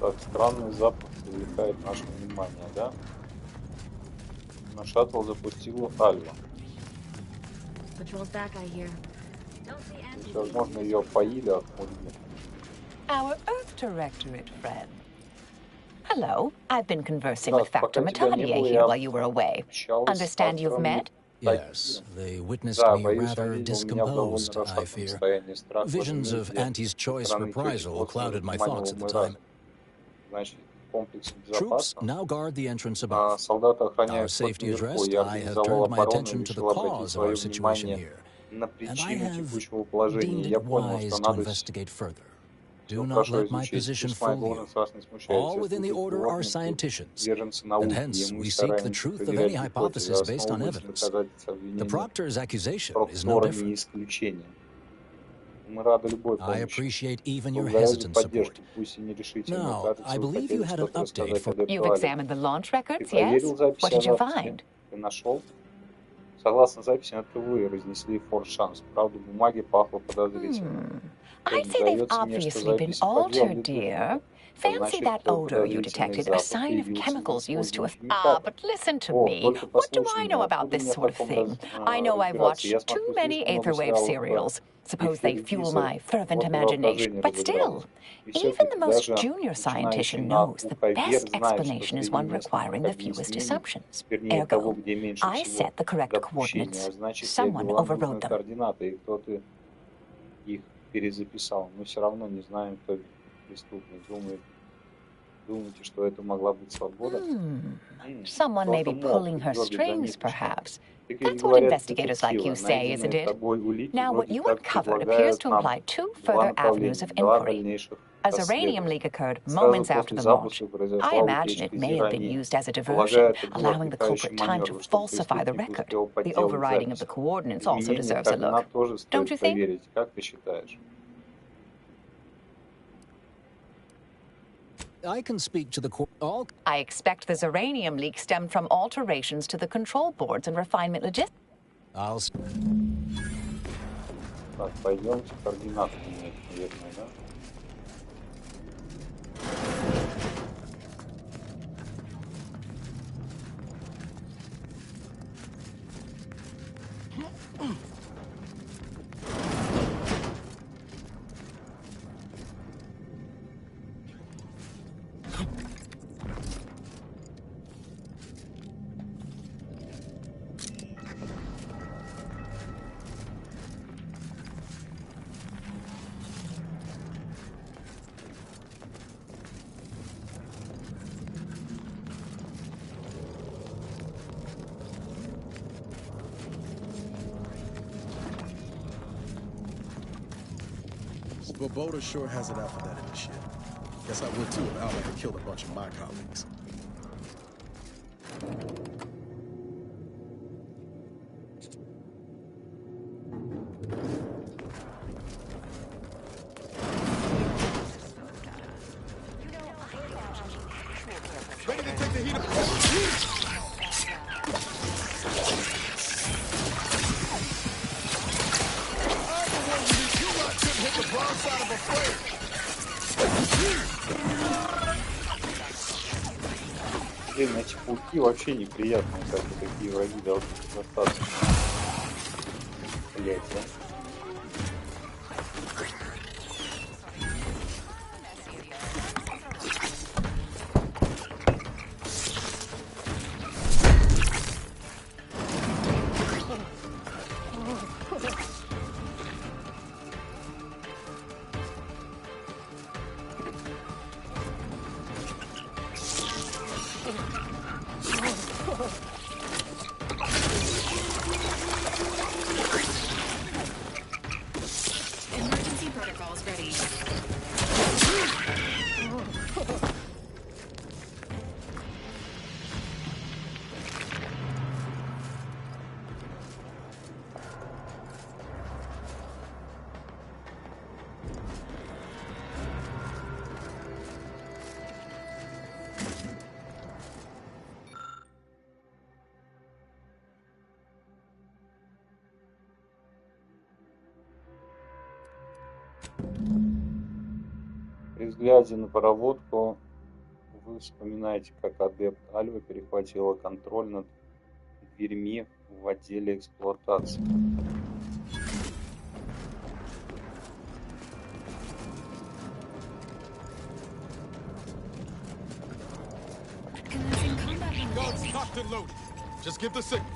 Так, странный запах привлекает наше внимание, да? На шаттл запустила Альва. Возможно, ее поили от мульги. Our Earth Directorate friend. Hello, I've been conversing with Factor Matania here while you were away. Understand you've met? Yes, they witnessed me rather discomposed, I fear. Visions of Auntie's choice reprisal clouded my thoughts at the time. Troops now guard the entrance above. Our safety addressed, I have turned my attention to the cause of our situation here, and I have deemed it wise to investigate further. Do not let my position fool you. All within the Order are scienticians, and hence we seek the truth of any hypothesis based on evidence. The Proctor's accusation is no different. I appreciate even your hesitant support. Now, I believe you had an update for... You've examined the launch records, yes? What did you find? Согласно записи, это вы разнесли форс-шанс. Правда, бумаги пахло подозрительно. I'd say they've obviously been altered, dear. Fancy that odor you detected, a sign of chemicals used to... but listen to me. What do I know about this sort of thing? I know I've watched too many Aetherwave serials. Suppose they fuel my fervent imagination. But still, even the most junior scientist knows the best explanation is one requiring the fewest assumptions. Ergo, I set the correct coordinates. Someone overrode them. Перезаписал. Мы все равно не знаем, кто преступник. Думаете, что это могла быть свобода? Someone may be pulling her strings, perhaps. That's what investigators like you say, isn't it? Now, what you uncovered appears to imply two further avenues of inquiry. A Zeranium leak occurred moments after the launch. I imagine it may have been used as a diversion, allowing the culprit time to falsify the record. The overriding of the coordinates also deserves a look. Don't you think? I can speak to the all. I expect the Zeranium leak stemmed from alterations to the control boards and refinement logistics. I'll... Так, пойдемте координаты менять, наверное, да? Boda sure has it out for that in the shit. Guess I would too if Alec had killed a bunch of my colleagues. Ready to take the heat up. Блин, эти пауки вообще неприятные, как и такие враги должны достаточно. Блять, да? При взгляде на проводку Вы вспоминаете, как адепт Альва перехватила контроль над дверьми в отделе эксплуатации. Guns locked and loaded. Just give the signal.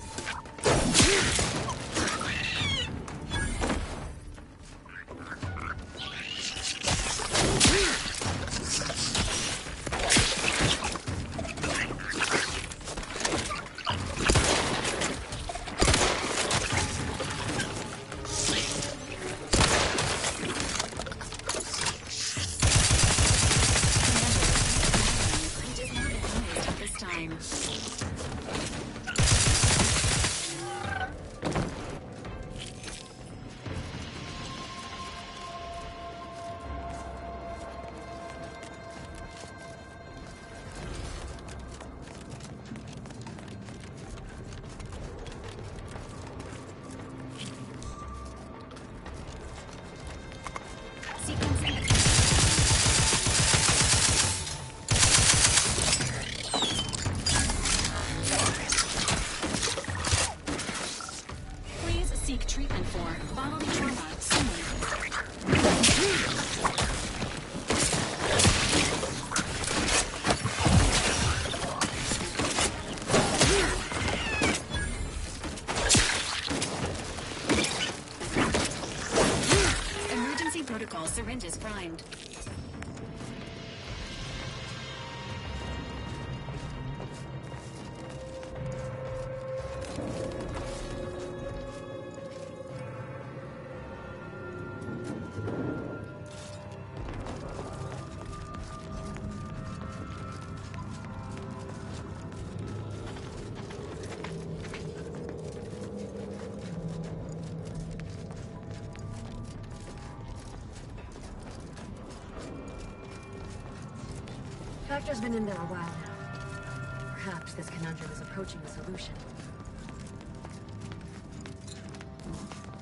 Syringes primed. Vector's been in there a while now. Perhaps this conundrum is approaching a solution.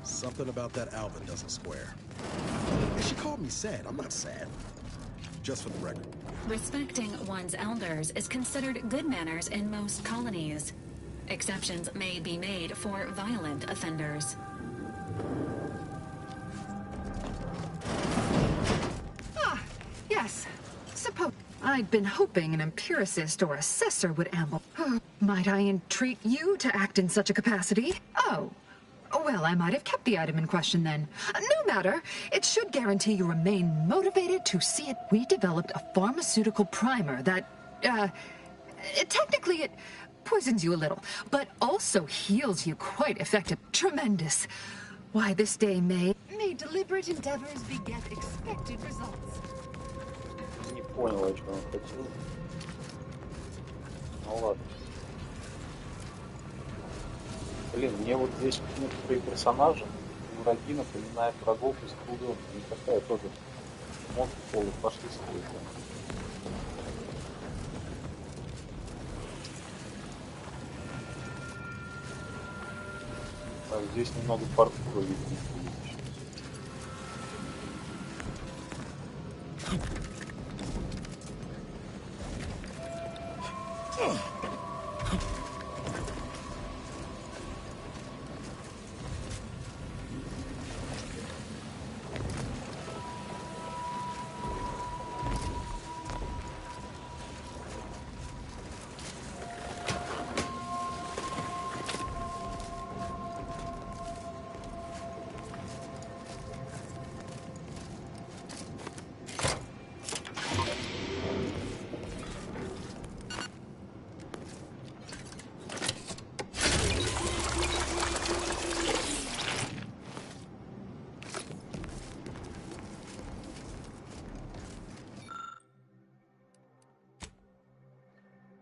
Something about that Alvin doesn't square. She called me sad. I'm not sad. Just for the record. Respecting one's elders is considered good manners in most colonies. Exceptions may be made for violent offenders. Ah, yes. Suppose I'd been hoping an empiricist or assessor would amble. Oh, might I entreat you to act in such a capacity? Oh. Well, I might have kept the item in question then. No matter. It should guarantee you remain motivated to see it. We developed a pharmaceutical primer that, technically it poisons you a little, but also heals you quite effective. Tremendous. Why this day may deliberate endeavors beget expected results. Не понял, о чем он хотел. Ну ладно. Блин, мне вот здесь некоторые персонажи, враги напоминают врагов из трудов. Не такая тоже. Монстры полы пошли стоит. Так, здесь немного паркура видно.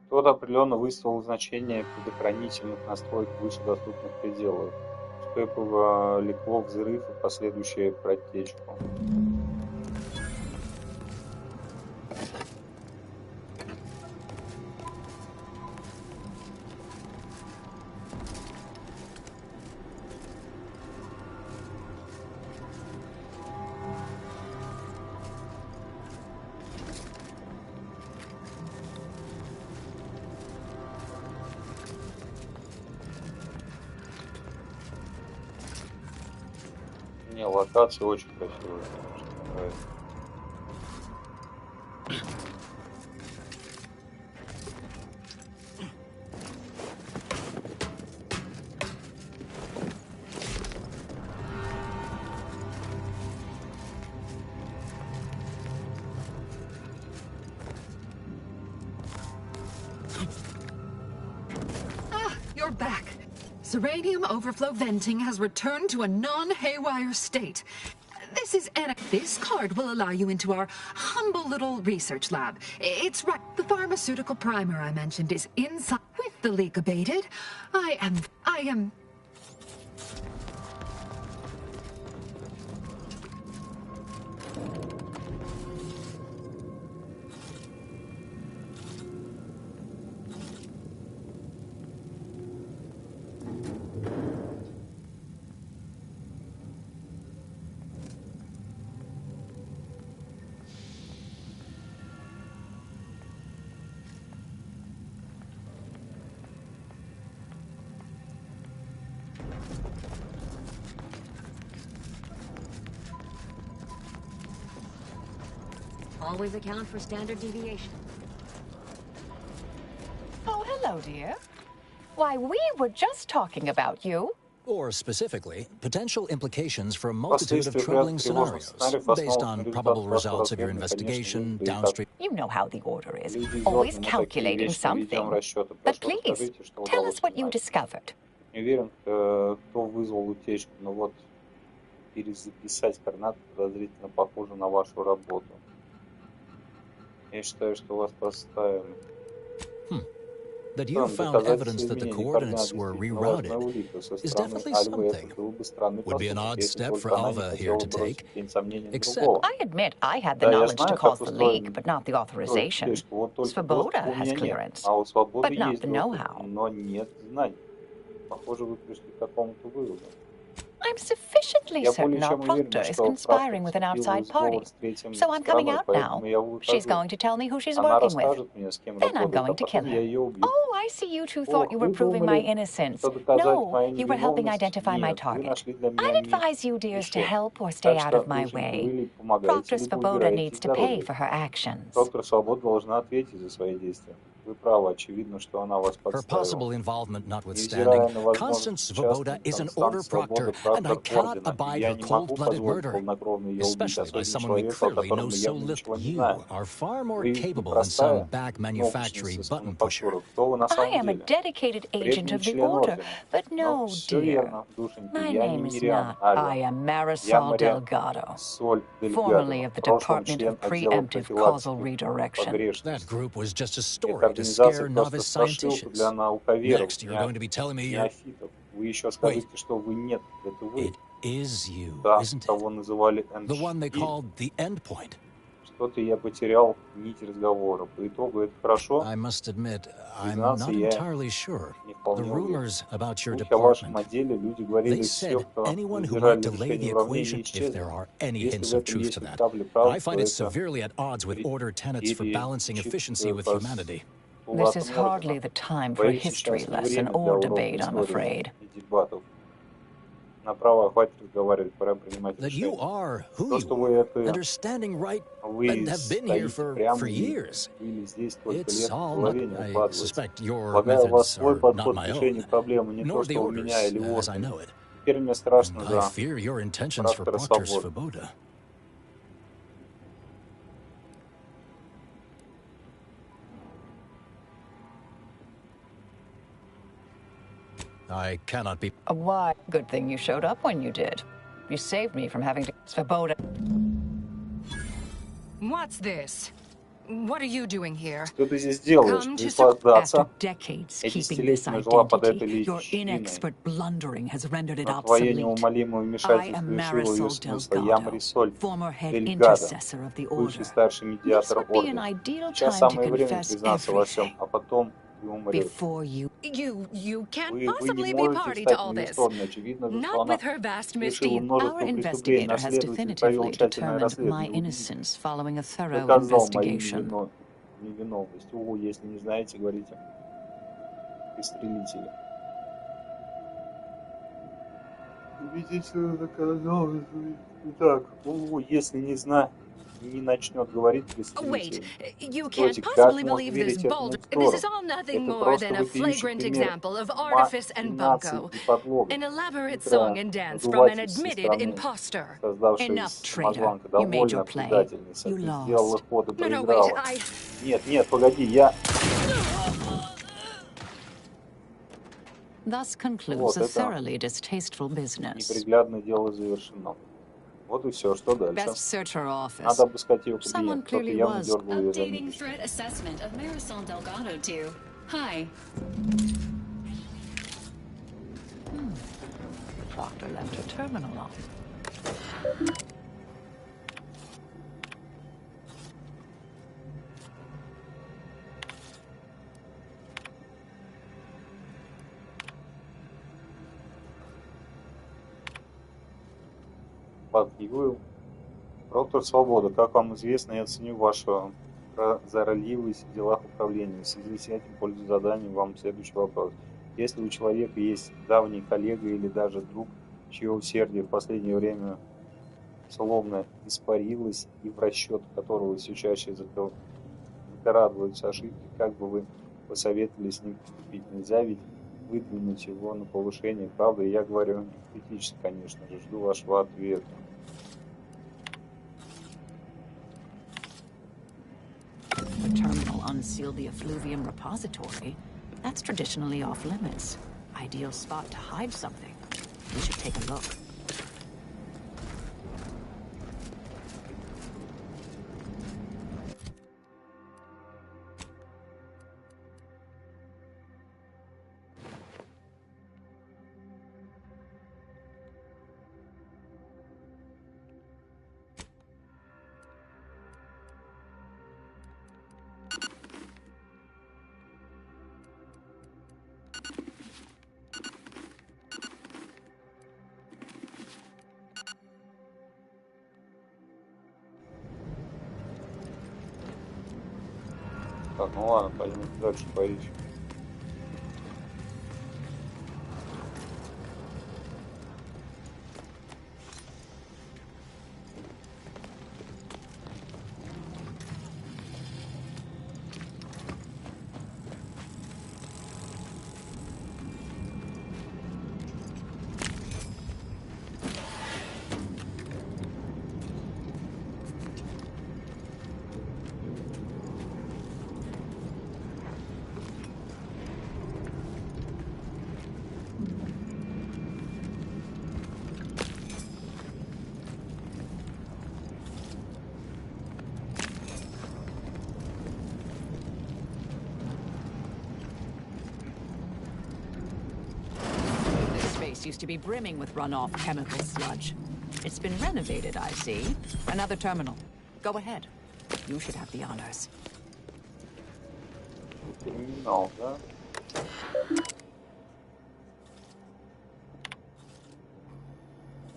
Кто-то определенно выставил значение предохранительных настроек выше доступных пределов, что и повлекло взрыв и последующую протечку. Не, локация очень красивая. Мне нравится. You're back. Uranium overflow venting has returned to a non-haywire state. This card will allow you into our humble little research lab. It's right. The pharmaceutical primer I mentioned is inside. With the leak abated, I am. Always account for standard deviation. Oh, hello, dear. Why, we were just talking about you. Or specifically, potential implications for a multitude of troubling scenarios, based on probable results of your investigation, downstream... You know how the order is, always calculating something. But please, tell us what you discovered. Не уверен, кто вызвал утечку, но вот перезаписать координаты подозрительно похоже на вашу работу. Я считаю, что вас поставим. That you found evidence that the coordinates were rerouted is definitely something. Would be an odd step for Alva here to take, except... I admit I had the knowledge to cause the leak, but not the authorization. Svoboda has clearance, but not the know-how. I'm sufficiently certain our proctor is conspiring with an outside party. So I'm coming out now. She's going to tell me who she's working with. Then I'm going to kill her. Oh, I see you two thought you were proving my innocence. No, you were helping identify my target. I'd advise you, dears, to help or stay out of my way. Proctor Svoboda needs to pay for her actions. Her possible involvement notwithstanding, Constance Svoboda is an order proctor, and I cannot abide her cold-blooded murder, especially by someone we clearly know so little. You are far more capable than some back manufacturing button pusher. I am a dedicated agent of the order, but no, dear. My name is not. I am Marisol Delgado, formerly of the Department of Preemptive Causal Redirection. That group was just a story to scare novice scientists. Next, you're going to be telling me you're... Wait. It is you, isn't it? The one they called the end point. I must admit, I'm not entirely sure. The rumors about your department, they said anyone who might delay the equation, if there are any hints of truth to that, I find it severely at odds with order tenets for balancing efficiency with humanity. This is hardly the time for a history lesson or debate, I'm afraid. That you are who you are, understanding right, and have been here for years. It's all not, I suspect your methods are not my own, nor the orders, as I know it. And I fear your intentions for Proctor Svoboda. I cannot be... Why? Good thing you showed up when you did. You saved me from having to... Svoboda. What's this? What are you doing here? Что ты здесь делаешь? After decades keeping this identity, your inexpert blundering has rendered it obsolete. I am Marisol Delgado, former head intercessor of the order. This would be an ideal time to confess everything. Before you can't possibly be party to all this. Not with her vast misdeed. Our investigator has definitively determined my innocence following a thorough investigation. Убедительно доказал. Так, если не начнет говорить представитель. Стойте, как можно верить этому вздору? Это просто вопиющий пример махинаций и подлога. Хитрое надувательство страны, создавшей самозванка. Довольно, предательница. Ты сделала ход и проиграла. Нет, погоди, я... Thus concludes a thoroughly distasteful business. Неприглядное дело завершено. Вот и все, что дальше? Надо обыскать ее кабинет. Кто-то явно дергал ее за ниточку. Подъявил. Проктор Свобода, как вам известно, я ценю вашу прозорливость в делах управления. В связи с этим, пользуясь заданием, вам следующий вопрос. Если у человека есть давний коллега или даже друг, чье усердие в последнее время словно испарилось и в расчет которого все чаще закрадываются ошибки, как бы вы посоветовали с ним поступить? Нельзя ведь выдвинуть его на повышение, правда? Я говорю критически, конечно же, жду вашего ответа. The terminal unsealed the effluvium repository. That's traditionally off limits. Ideal spot to hide something. We should take a look. Так, ну ладно, пойдем дальше поищем. Used to be brimming with runoff chemical sludge. It's been renovated, I see. Another terminal. Go ahead. You should have the honors. Терминал, да?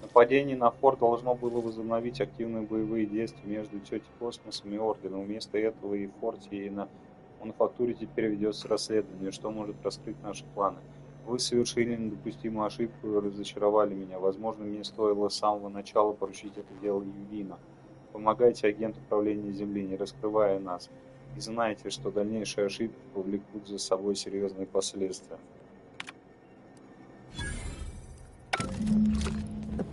Нападение на форт должно было возобновить активные боевые действия между Тетей Космосом и Орденом. Вместо этого и в форте, и на мануфактуре теперь ведется расследование, что может раскрыть наши планы. Вы совершили недопустимую ошибку и разочаровали меня. Возможно, мне стоило с самого начала поручить это дело Ювина. Помогайте агенту управления Земли, не раскрывая нас. И знайте, что дальнейшие ошибки повлекут за собой серьезные последствия.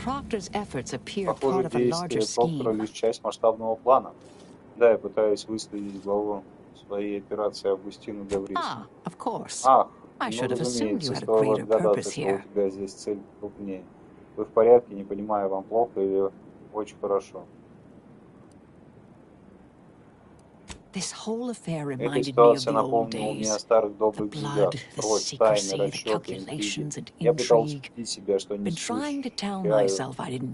Похоже, действия Проктора лишь часть масштабного плана. Да, я пытаюсь выследить главу своей операции Августину Деврис. Ах, ну, разумеется, стоило догадаться, что у тебя здесь цель крупнее. Вы в порядке, не понимаю, вам плохо или очень хорошо? Эта ситуация напомнила мне о старых добрых деньгах. Кровь, тайны, расчеты, интриги. Я пытался убедить себя, что не скучаю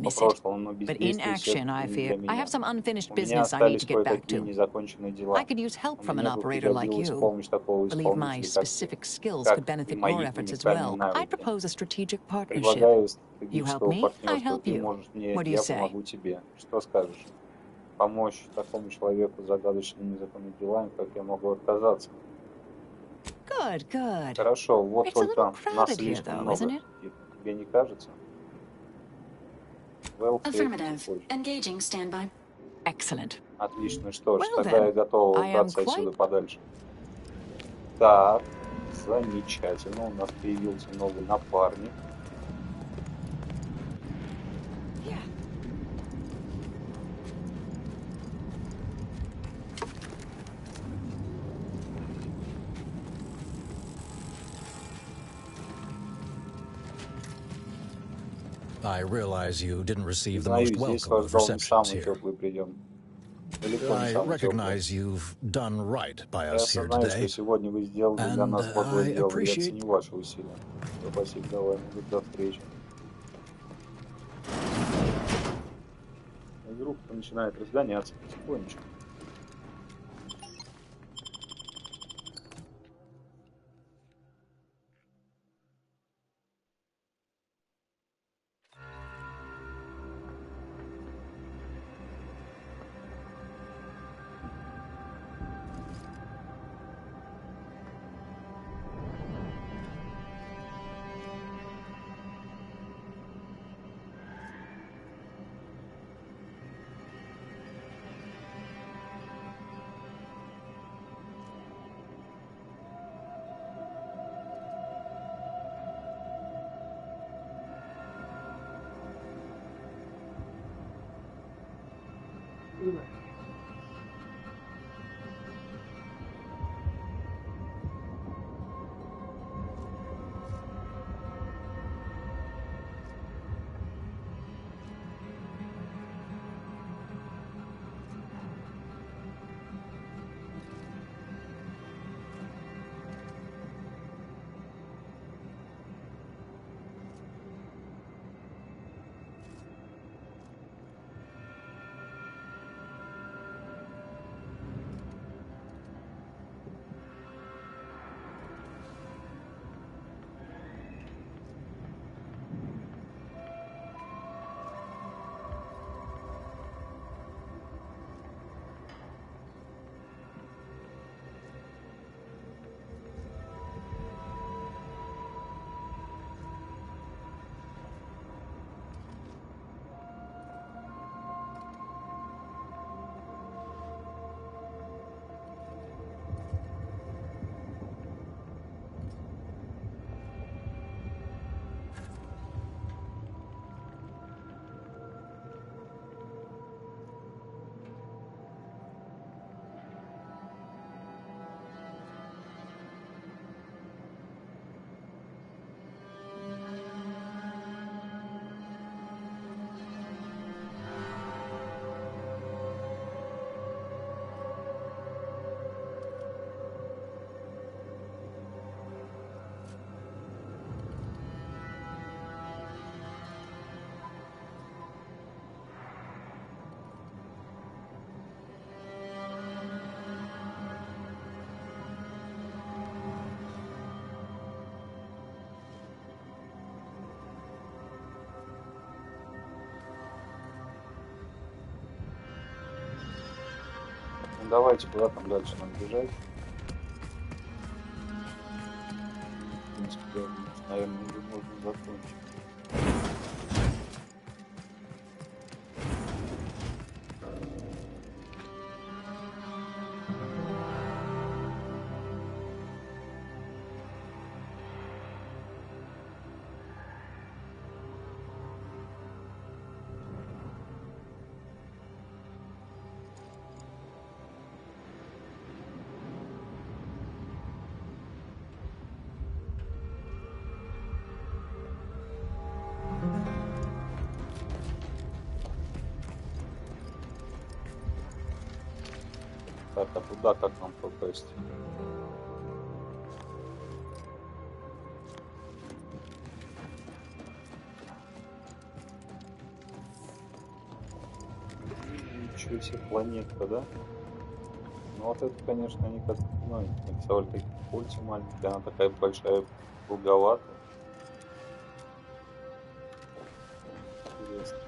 по прошлому, но бездействие все-таки не для меня. У меня остались кое-какие незаконченные дела. Мне бы пригодилась помощь такого исполнителя, как и мои уникальные навыки. Предлагаю стратегического партнерства. Ты можешь мне, я помогу тебе. Что скажешь? Помочь такому человеку с загадочными незаконными делами, как я могу отказаться? Хорошо, вот только нас слишком много. Тебе не кажется? Affirmative. Engaging standby. Excellent. Отлично, что ж, тогда я готова убраться отсюда подальше. Так, замечательно, у нас появился новый напарник. I realize you didn't receive the most welcome of receptions here. I recognize you've done right by us here today, and I appreciate... Группа начинает разгоняться потихонечку. Давайте, куда там дальше нам бежать? В принципе, наверное, уже можно закончить. Так, а туда как нам попасть? Ничего себе, планетка, да? Ну вот это, конечно, они как, ну, нарисовали такие кольца маленькие, она такая большая, круговатая. Интересно.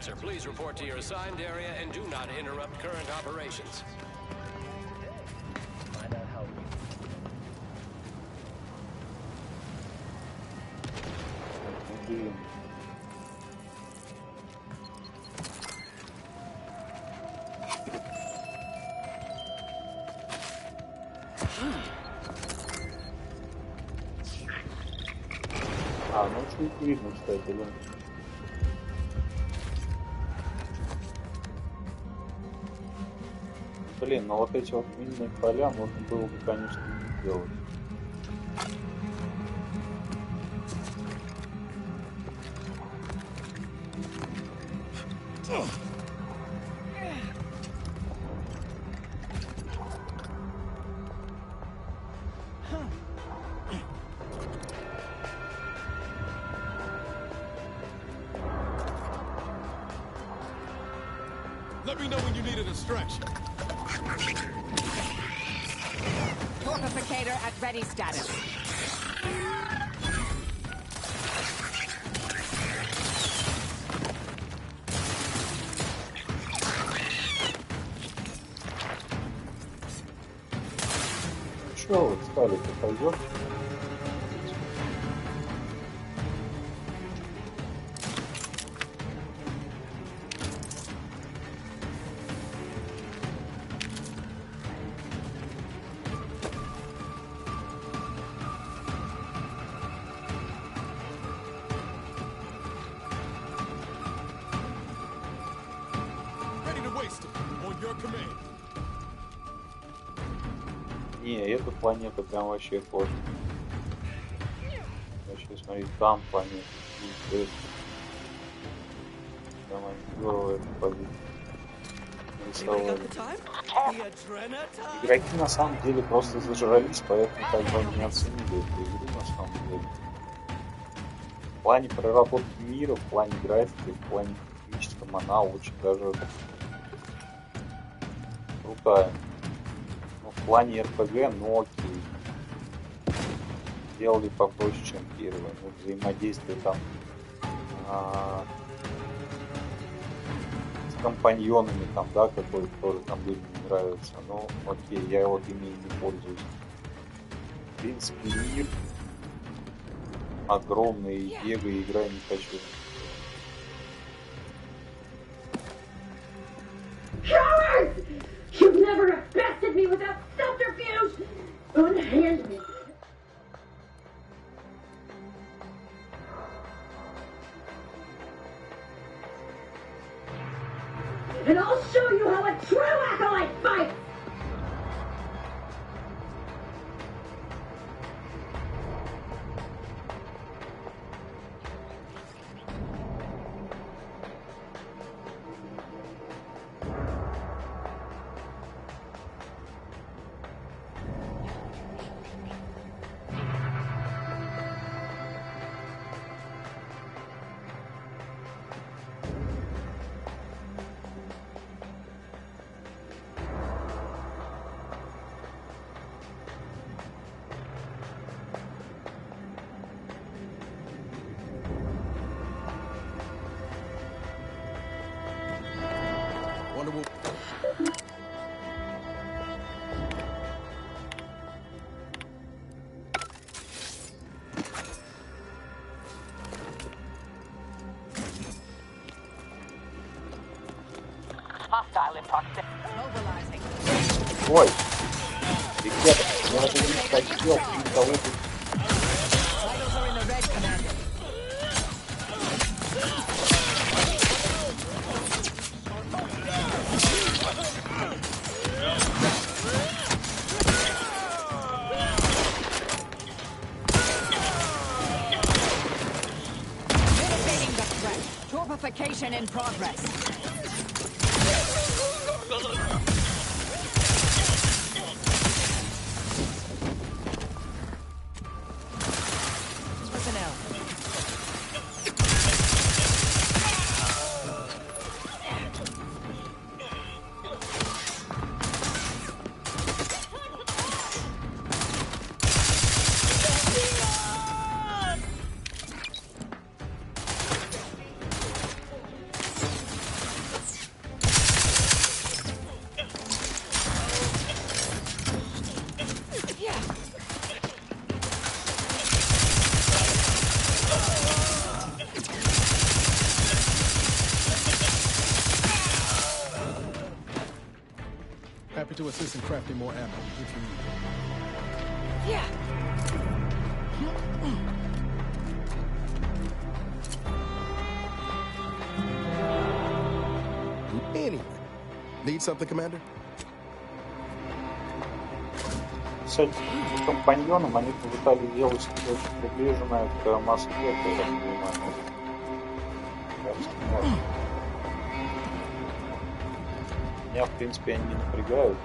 answer. Please report to your assigned area and do not interrupt current operations. Ну чуть видно, кстати, да. Блин, но вот эти вот минные поля можно было бы, конечно, не делать. Let me know when you need a distraction. Torpificator at ready status. Что вы стали-то, пойдет? Не, эту планету прям вообще кожа. Вообще, смотри, там планета. Там они здорово эту позицию нарисовали. Игроки на самом деле просто зажрались, поэтому как бы не оценили эту игру на самом деле. В плане проработки мира, в плане графики, в плане техническом она очень даже крутая. В плане РПГ, но окей. Делали попроще, чем первое. Ну, взаимодействие там с компаньонами там, да, какой тоже там людям не нравится. Но окей, я вот ими не пользуюсь. В принципе, мир огромный, его игра не хочу. You've never bested me without subterfuge! Unhand me! And I'll show you how a true acolyte fights! Ой, ребята, я даже не хотел никого тут. Torpification in progress. assist in crafting more ammo if you need it. Yeah. Anyway, need something, Commander? С этим компаньоном они попытались сделать что-то очень приближенное к Москве, я так понимаю. Меня, в принципе, они не напрягают.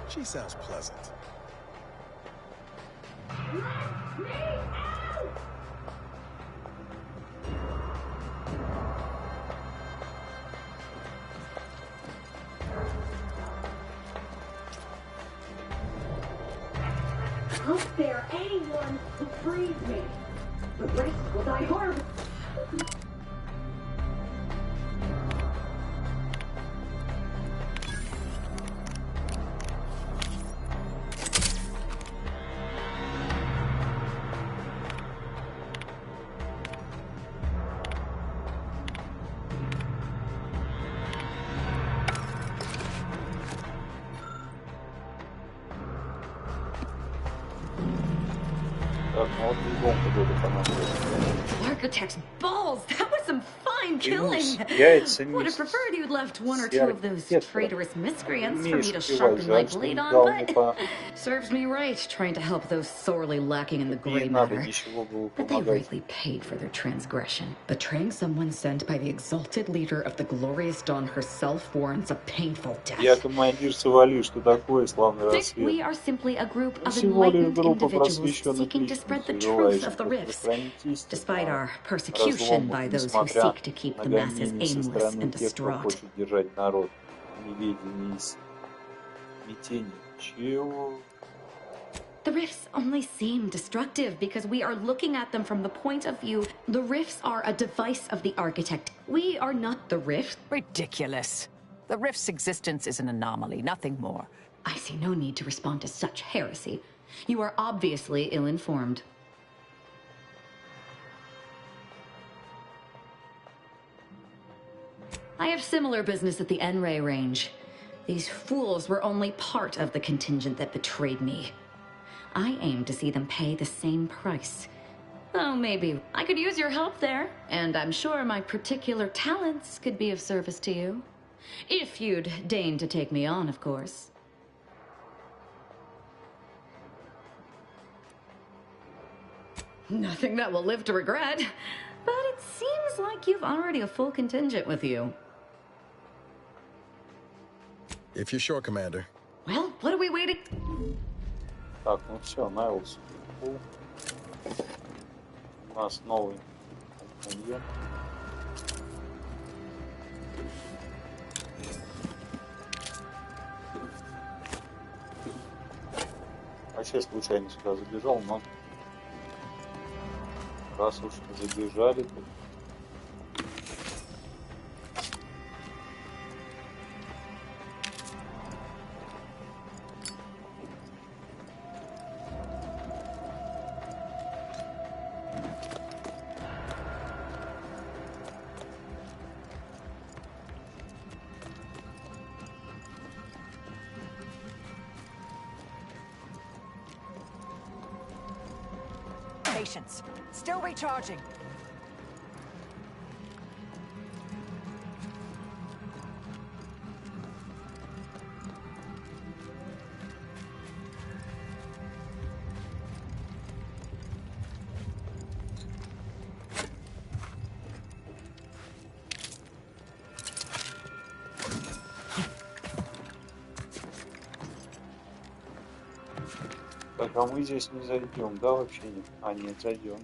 She sounds pleasant. Let me out! I'll spare anyone who frees me. The rest will die horribly. Architect's balls! That was some fine killing! Would have preferred you'd left one or two of those traitorous miscreants for me to sharpen my blade on, but serves me right trying to help those sorely lacking in the gray matter. But they rightly paid for their transgression. Betraying someone sent by the exalted leader of the glorious dawn herself warrants a painful death. We are simply a group of enlightened individuals seeking to spread the truth of the rifts, despite our persecution by those who seek to keep the masses aimless and distraught. The rifts only seem destructive because we are looking at them from the point of view. The rifts are a device of the architect. We are not the rift. Ridiculous. The rift's existence is an anomaly, nothing more. I see no need to respond to such heresy. You are obviously ill-informed. I have similar business at the N-Ray range. These fools were only part of the contingent that betrayed me. I aim to see them pay the same price. Oh, maybe I could use your help there, and I'm sure my particular talents could be of service to you. If you'd deign to take me on, of course. Nothing that will live to regret, but it seems like you've already a full contingent with you. If you're sure, Commander. Well, what are we waiting? Так, ну все, Найлс. У нас новый компаньон. Вообще случайно сюда забежал, но раз уж забежали, то... patience. Still recharging. Так, а мы здесь не зайдем, да, вообще нет? А, нет, зайдем.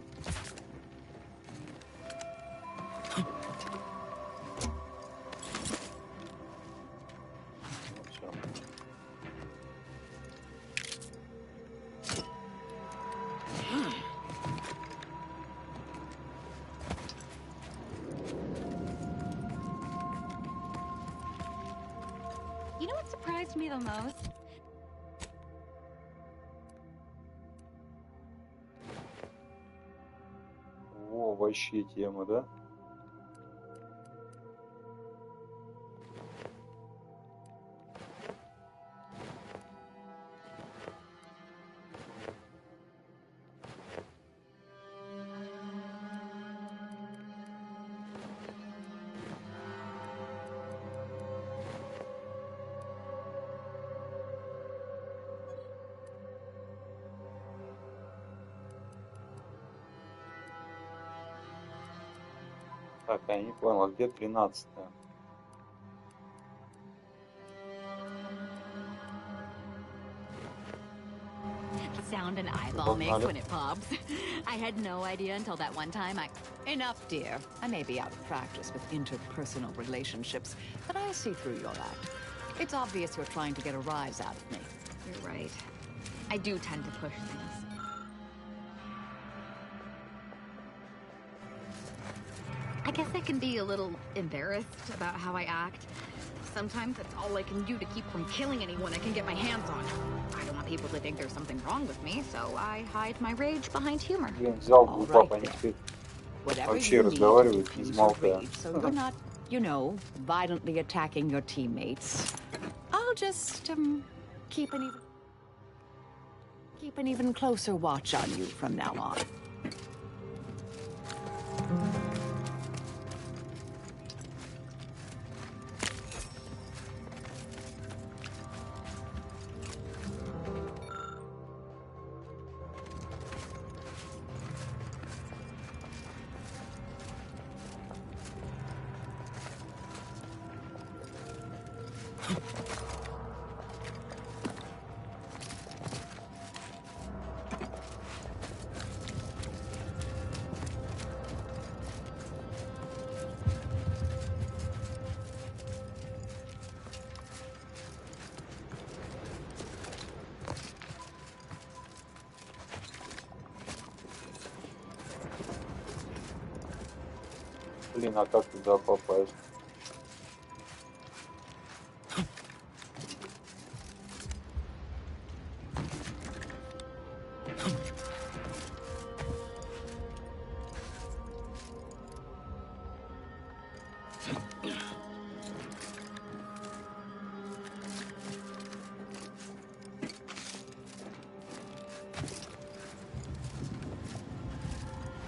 You know what surprised me the most? О, вообще тема, да? Так, я не понял, а где 13-е? Sound an eyeball makes when it pops. I had no idea until that one time Enough, dear. I may be out of practice with interpersonal relationships, but I see through your act. It's obvious you're trying to get a rise out of me. You're right. I do tend to push things. I guess I can be a little embarrassed about how I act. Sometimes that's all I can do to keep from killing anyone I can get my hands on. I don't want people to think there's something wrong with me, so I hide my rage behind humor. Взял папа, они теперь вообще разговаривают, не замолкая. So you're not, you know, violently attacking your teammates. I'll just keep an even closer watch on you from now on. Блин, а как туда попасть?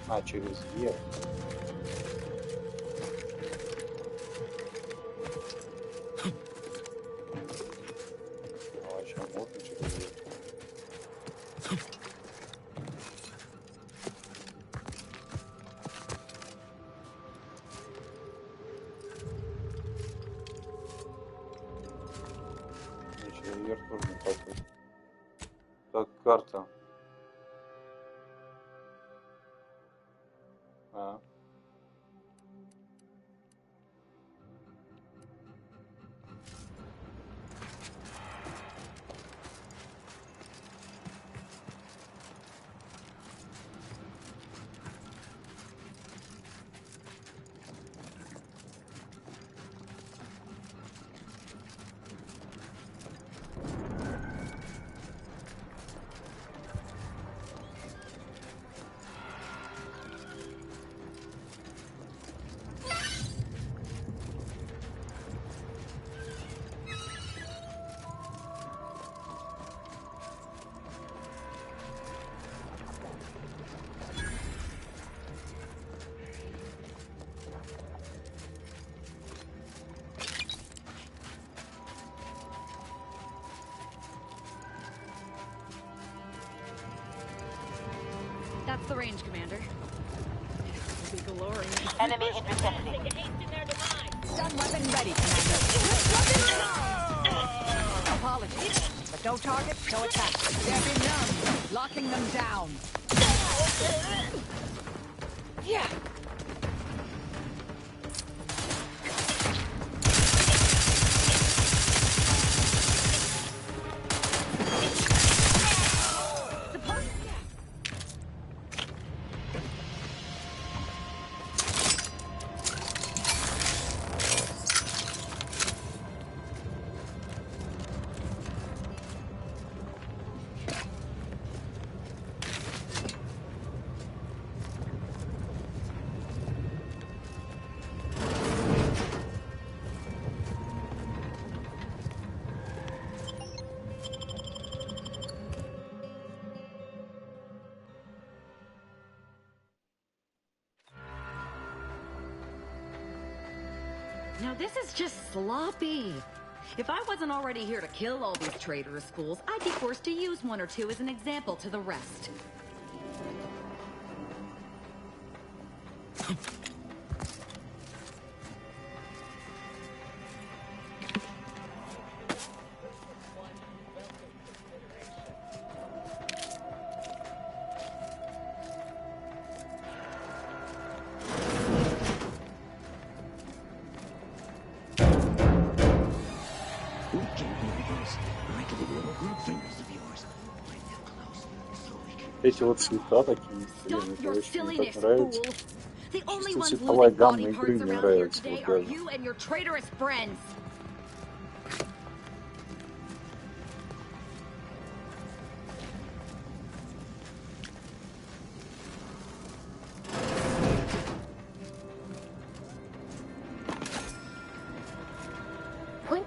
А, через Е. Так, карта. That's the range, Commander. It'll be glorious. Enemy intercepted. Stun weapon ready, Commander. Apologies, but no target, no attack. They're benumbed, locking them down. Yeah. Now this is just sloppy. If I wasn't already here to kill all these traitorous fools, I'd be forced to use one or two as an example to the rest. Эти вот цвета такие, блин, это очень мне так нравится. Чисто цветовая гамма игры мне нравится. Вот даже.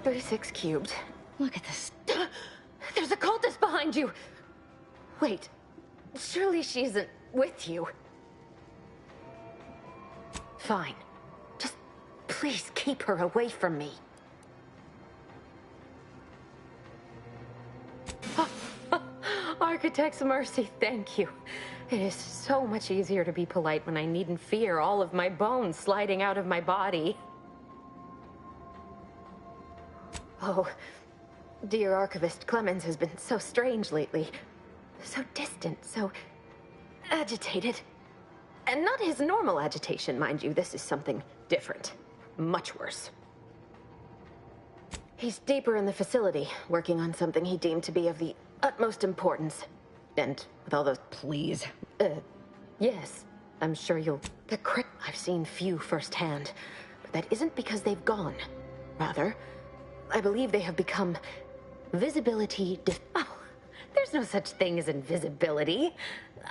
.36 cubed. Look at this. There's a cultist behind you. Wait. Surely she isn't with you. Fine. Just please keep her away from me. Architect's mercy, thank you. It is so much easier to be polite when I needn't fear all of my bones sliding out of my body. Oh, dear Archivist Clemens has been so strange lately. So distant, so agitated. And not his normal agitation, mind you. This is something different. Much worse. He's deeper in the facility, working on something he deemed to be of the utmost importance. And with all those... Please. Yes. I'm sure you'll... I've seen few firsthand. But that isn't because they've gone. Rather, I believe they have become... visibility... Oh. There's no such thing as invisibility.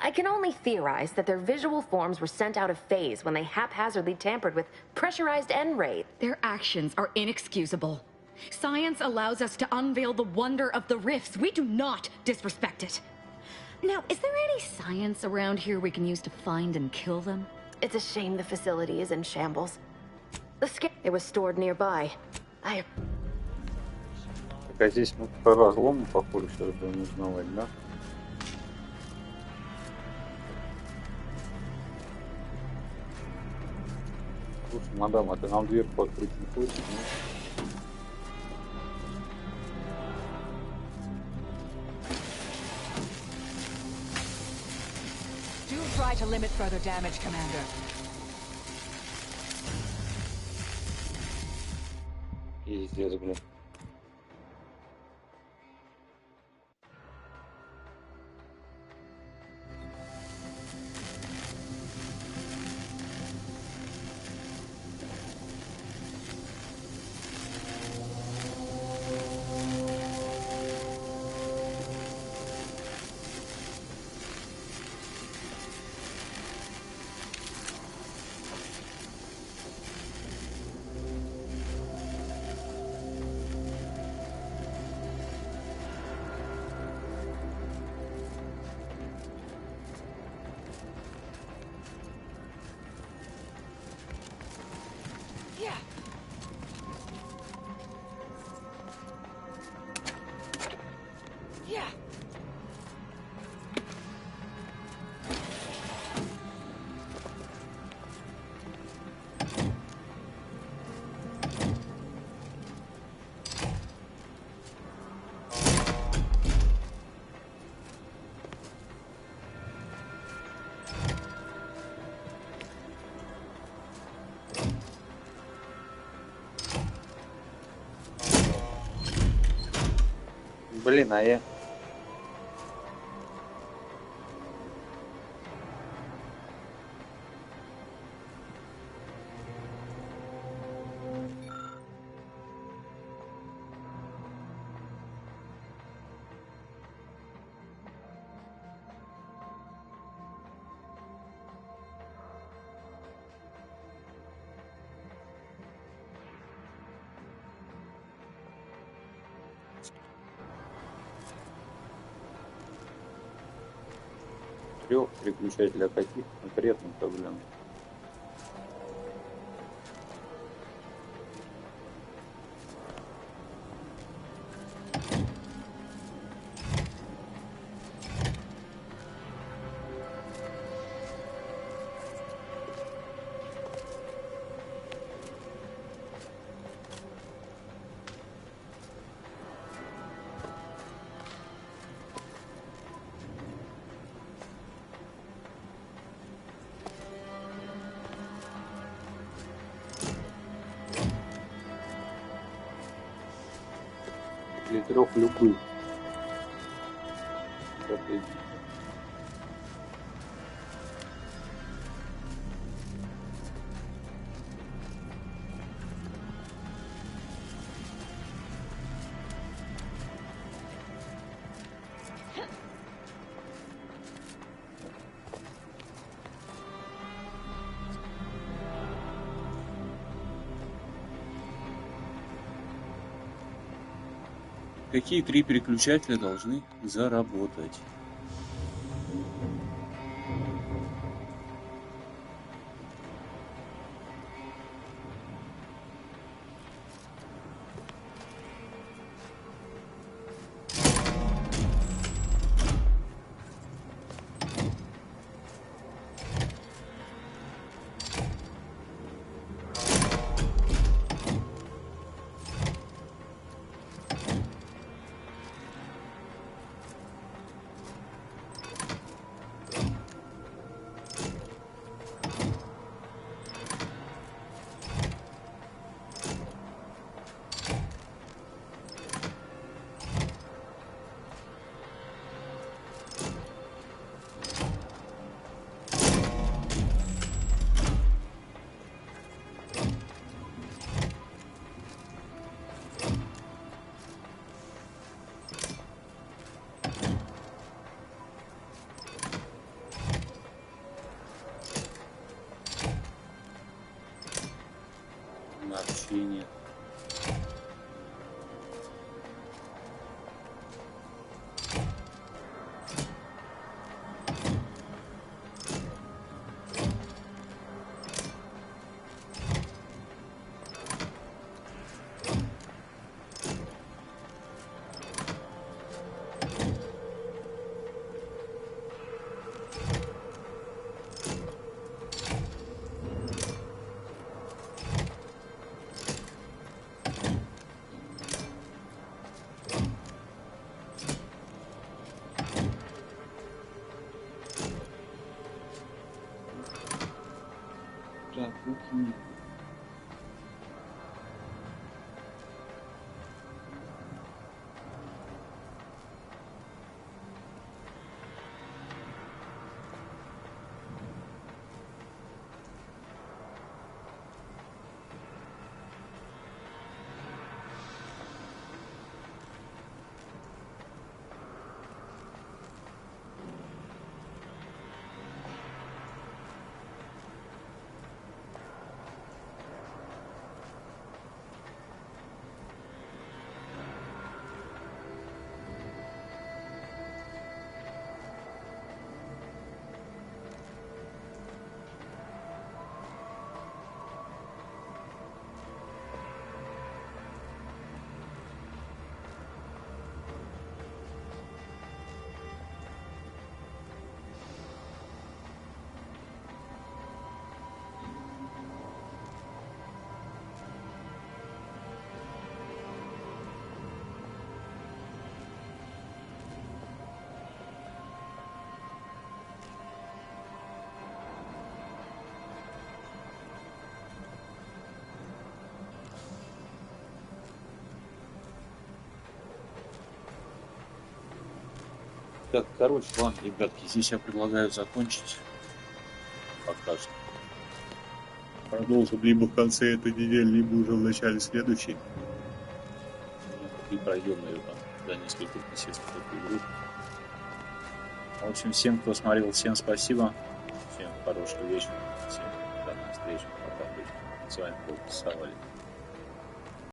I can only theorize that their visual forms were sent out of phase when they haphazardly tampered with pressurized N-ray. Their actions are inexcusable. Science allows us to unveil the wonder of the rifts. We do not disrespect it. Now, is there any science around here we can use to find and kill them? It's a shame the facility is in shambles. It was stored nearby. Так, а здесь мы по разлому, похоже, сейчас будем узнавать, да? Слушай, мадам, а ты нам дверку открыть не хочешь, нет? Do try to limit further damage, Commander. Пиздец, блин. Блин, а я... Трех переключателей, а каких конкретных-то, блин? Или трех любых. Какие три переключателя должны заработать? Общение. Так, окей. Так, короче, ладно, ребятки, здесь я предлагаю закончить пока что. Продолжим либо в конце этой недели, либо уже в начале следующей. И пройдем ее там за несколько месяцев эту игру. В общем, всем, кто смотрел, всем спасибо. Всем хорошего вечера. Всем до новых встреч. Пока. С вами был Савалий.